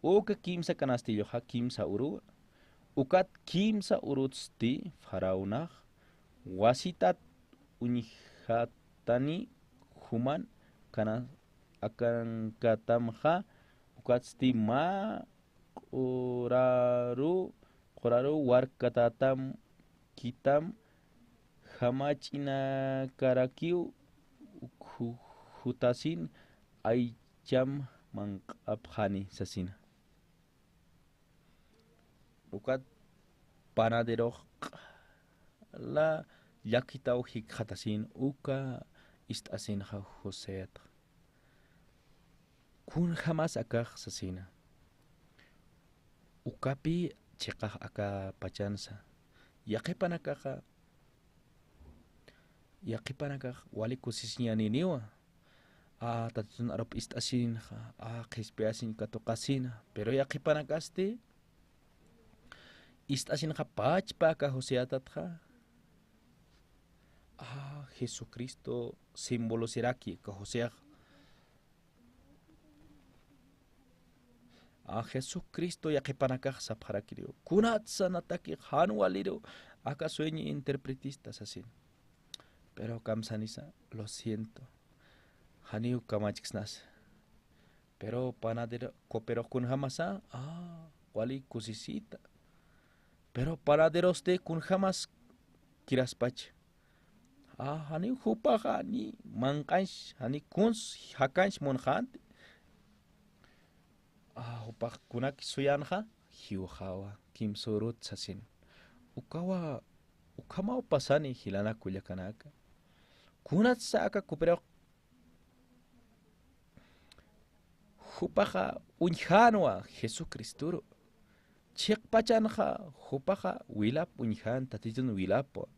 uka kimsa kanastillo ha kimsa uru ukat kimsa urutsti farauna wasitat unihatani human kana akan katamha ukatsti ma uraru Koraro warkatatam kitam hamachina karakiu hutasin aicham mangabhani sasina ukat panadero la yakitau hikhatasin uka istasin ha José kun jamás akaj sasina ukapi chekah aka pachansa yaqipanakaq wali kusisñaniniwa tatun arop istasin qispeasin katuqasina pero yaqipanakaste istasin pachpaka Joséatatqa Jesucristo símbolo siraki ka José Jesucristo yaqipanakaq sapharakiriu kunatsa nataki hanwaliro aka sueñi interpretistas así pero kamsanisa lo siento haniu kamachixnas pero panadero kopero kun hamasa wali kusisita pero panaderos de kun hamas kiraspach haniu hupaja ni mankansh hani kuns hakansh monjante upak kunak suyanja hiujawa kimsurut sasin ukama pasani hilana kuyakanaka kunat saka kupero hupaja unjanwa Jesucristo chik pachanja hupaja wilap unjan tatitun wilapo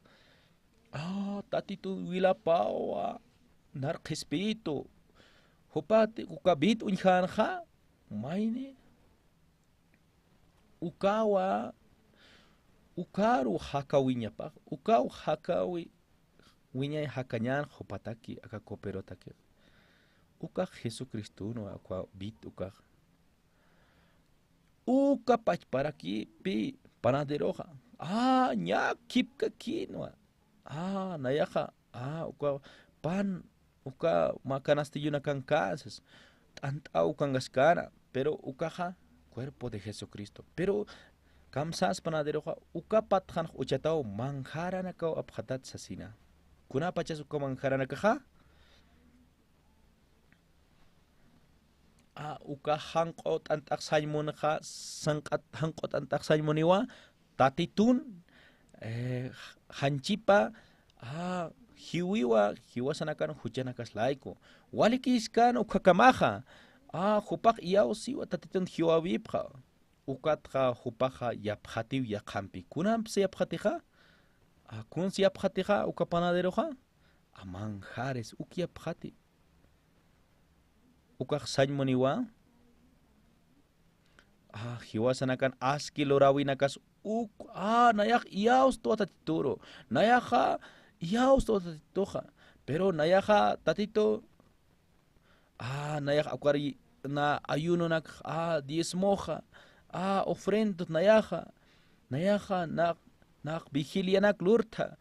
tatitun wilapawa nar espíritu hupate ukabit unjanja maine ukaru hakawiñapaq ukaw hakawi wiñay hakañan hopataki aka cooperotaki ukak Jesucristo no akwa bit ukak uka pachparaki pi panaderoja ña kipka kinwa nayaja uka pan uka macanastilluna kankasas tantau kangaskara pero ukaja cuerpo de Jesucristo pero kamsas panaderoja uka patjan uchatao manjaranakao abhatat sasina kuna pachas uka manjaranakaja uka hankot antak saymonja sankat hankot antak saymoniwa tatitun hanchipa hiwasanakan huchanakas laiko walikiskan ukakamaja hupak iyaw siwa tatitun hiwawipja ukatja hupaja yapjatiu yakampi kunam se yapjatija kun se yapjatija uka panaderoja manjares ukyapjati ukak saymoniwa hiwasanakan askilorawinakas nayak iyaus to tatituro nayaja iyaus to tatitoja pero nayaja tatito nayak akwari na ayuno nak diezmoja ofrendos nayaja nak vigilia nak lurta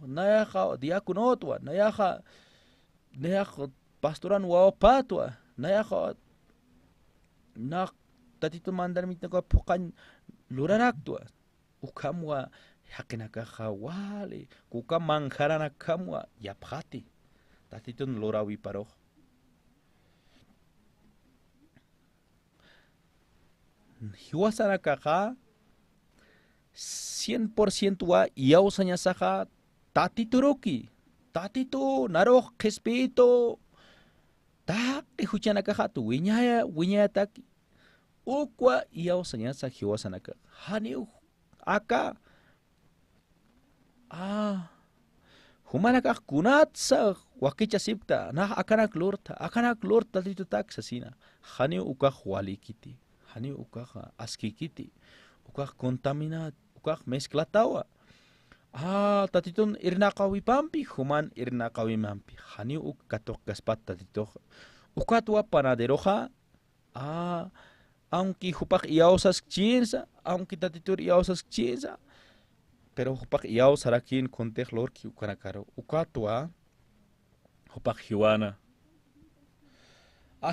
nayaja diaconotwa nayaja pastoran wawapatwa nayaja nak tatito mandar mitnako pokan luraraktua ukamwa hakinakaja wale kuka manjaranakamwa yapjati tatitun lorawi paroj hiwasanakaja 100% wa yausañasaja tatituroki tatito naroj respeto taki huchanakaja tu wiñaya taki ukwa yausañasa hiwasanaka haniu aka humanaka kunatsa wakicha sipta akanak lurta titutak sasina haniu uka walikiti haniu uka askikiti uka contaminat uka mezclatawa tatitun irnaqawipampi human irnaqawimampi haniu uk katok gaspat tatitoja ukatwa panaderoja aunque hupak iyausas chinsa aunque tatitur iyausas chinsa pero hupak iyaus harakin kontej lorki ukanakaro ukatwa hupak hiwana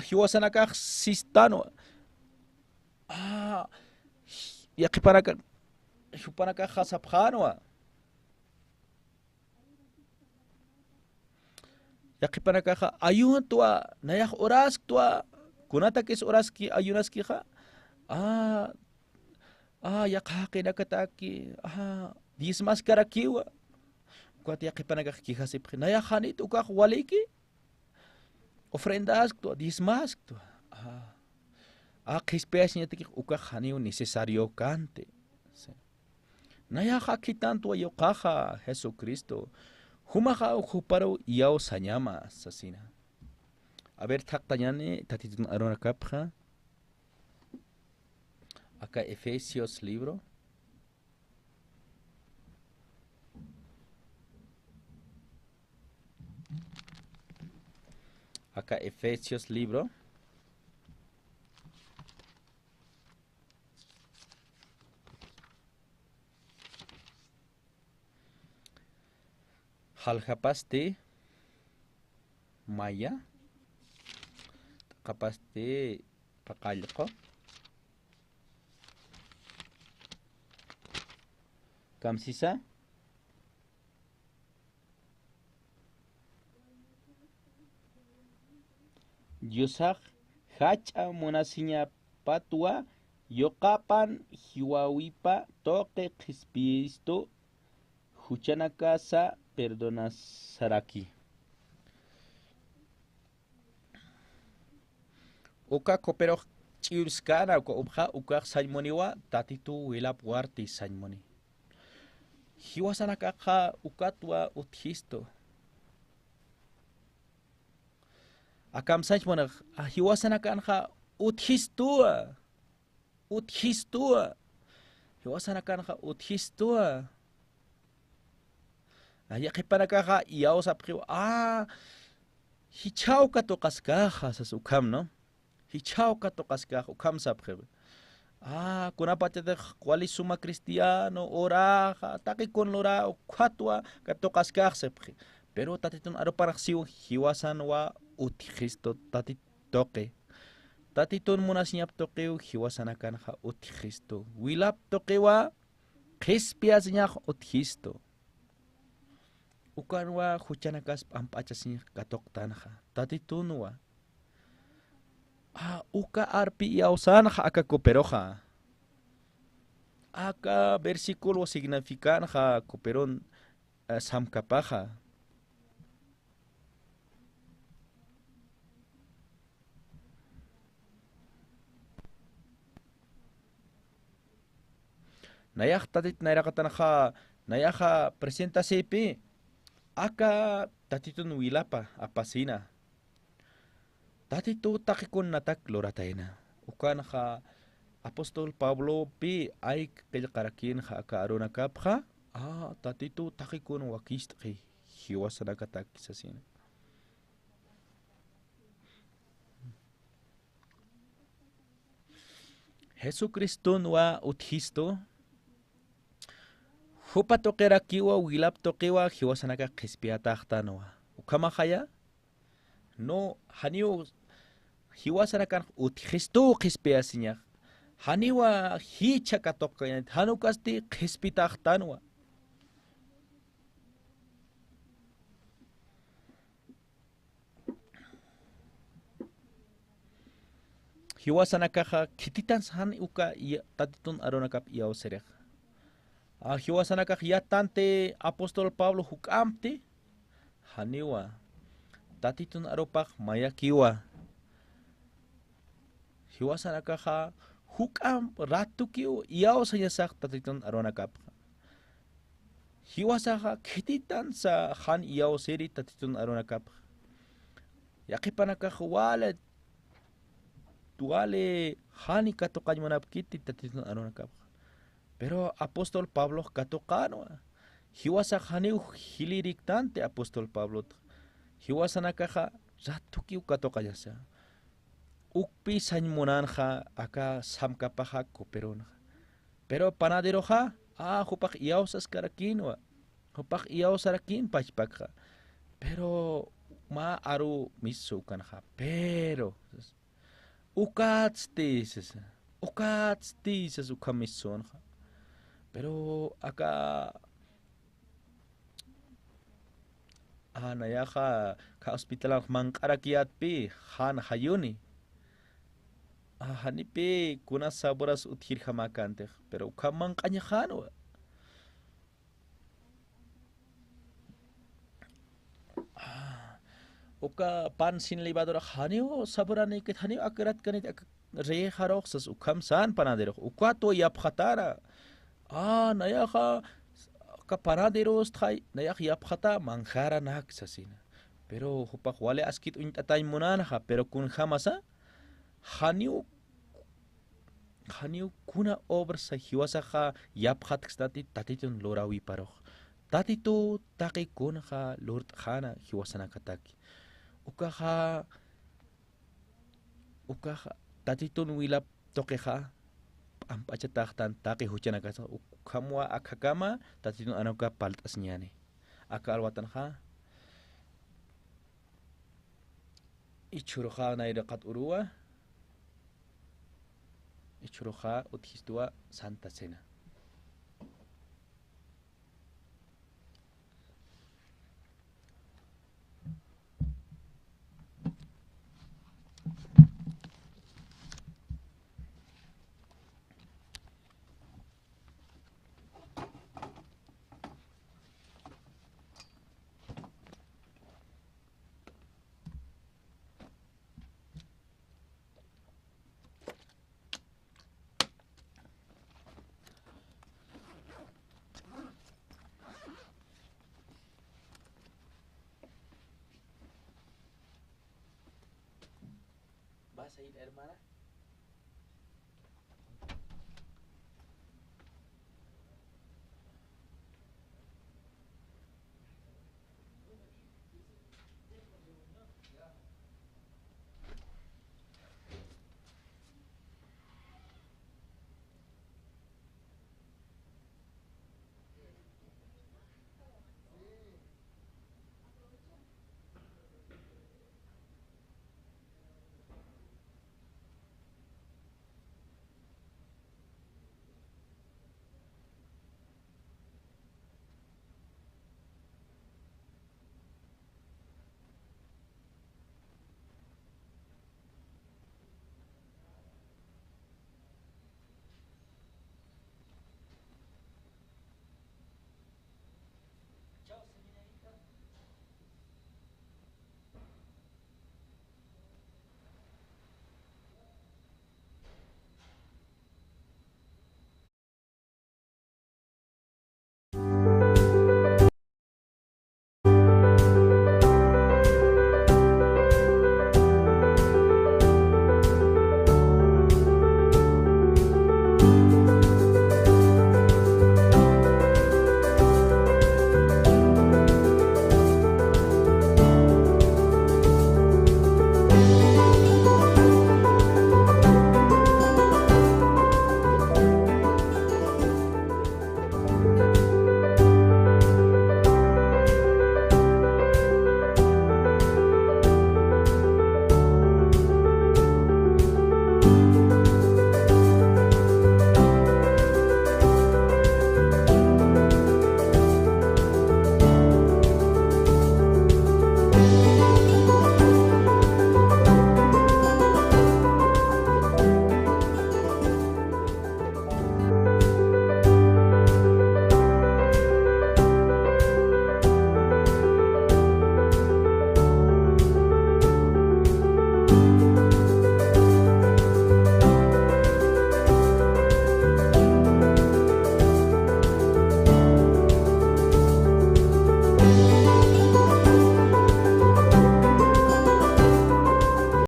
hiwasanakaj sistano yaqipanaka hupanakaj hasapjanwa yaqipanakaja ayuntwa nayaj orasktua kunata que es oraski ayunaskija yaqaqinakataki diezmaskarakiwa kuati yaqipanakaj kijasipji nayajanit ukaj waliki ofrendasktua diezmasktua qispeaxñatikij ukaj janiu necesario kante nayajakitantwa yoqaja Jesucristo humaja ukuparo iyaw sañama sasina a ver, taqtañani tatitun arona kapja. Acá Efesios libro. Acá Efesios libro. Haljapaste Maya. Capaz de paqallqa kamsisa Diosaj hacha monasiña patwa yoqapan hiwawipa toque Cristo huchanakasa perdonasaraki uka kopero chiuskana uka saymoniwa tatitu wilap warti saymoni hiwasanakaja ukatwa uthisto akam saymona hiwasanakanja uthistua hiwasanakanja uthistua Aya qhipanakaqa yawsapqiwa hichawka toqasqaqa sas ukham, ¿no? Hichawka toqasqaqa ukham sapqiwa. Kunapatatiq wali suma cristiano oraqa taqikun lora ukhwatwa katoqasqaq sepqi. Pero tatitun aruparaq siwa hiwasanwa uti Cristo tatit toqe. Tatitun munasñap toqeu hiwasanakanja uti Cristo. Wilap toqewa qispiasñaq uti Cristo. Ukanwa huchanakas pampachasñaq katoqtanja. Tatitunwa uka arpi yawsanja aka cooperoja. Aka versículo significanja cooperon samkapaja. Nayak tatit nairakatanja nayaja presentasipi aka tatitun wilapa apasina. Tatitu takikun natak lorataina. Ukanja apostol Pablo pi ay qillqarakin aka arunakapja tatitu takikun wakistqi hiwasanakatak sasina. Jesucristun wa uthisto hupa toqerakiwa wilap toqiwa hiwasanaka qispiataqtanwa. Ukamajaya no haniu hiwasanakan uthisto qispiasiñaq. Haniwa hicha katoqayanit hanukasti qispitaqtanwa. Hiwasanakaqa kititan san uka tatitun arunakap yawsiriq. Hiwasanakaq yatante apostol Pablo hukamte haniwa tatitun arupak mayakiwa. Hiwasanakaqa hukam ratukiu yawsañasaq tatitun arunakap. Hiwasaqa kititan sa han yawsiri tatitun arunakap. Yaqipanakaq wale hani katoqañmanapkiti tatitun arunakap. Pero apostol Pablo katoqanwa. Hiwasaq haniu hiliriktante apostol Pablo. Hiwasanakaqa ratukiu katoqallasa. Ukpi sañmunanja aka samkapaja cooperonja. Pero panaderoja hupak yawsas karakinwa. Hupak yawsarakin pachpakja. Pero ma aru misu kanja. Pero ukatstis ukamisonja. Pero aka nayaja ka hospital manq'arakiatpi han hayuni. Hanipi kuna saboras uthirjamakantej, pero ukamanq'añajanwa. Uka pan sin levadura haniu saboranikit haniu akarat kanit rejaroxas ukam san panadero ukato yapjatara. Nayaja ka panaderos tjay nayaj yapjata manjara naksasina. Pero hupak wale askit uñtatay munanaja, pero kun jamasa haniu kuna obra sa hiwasaja yapjatxtati tatitun lorawi paroj. Tatitu taki kunja lortjana hiwasanakataki. Ukaja tatitun wilap tokeja ampachataqtan taki huchanakasa ukamwa akakama tatitun anuka paltasñani. Aka alwatanja ichuruja nairaqat urua ichuruja uthistua Santa Cena. ¿Vas a ir, hermana?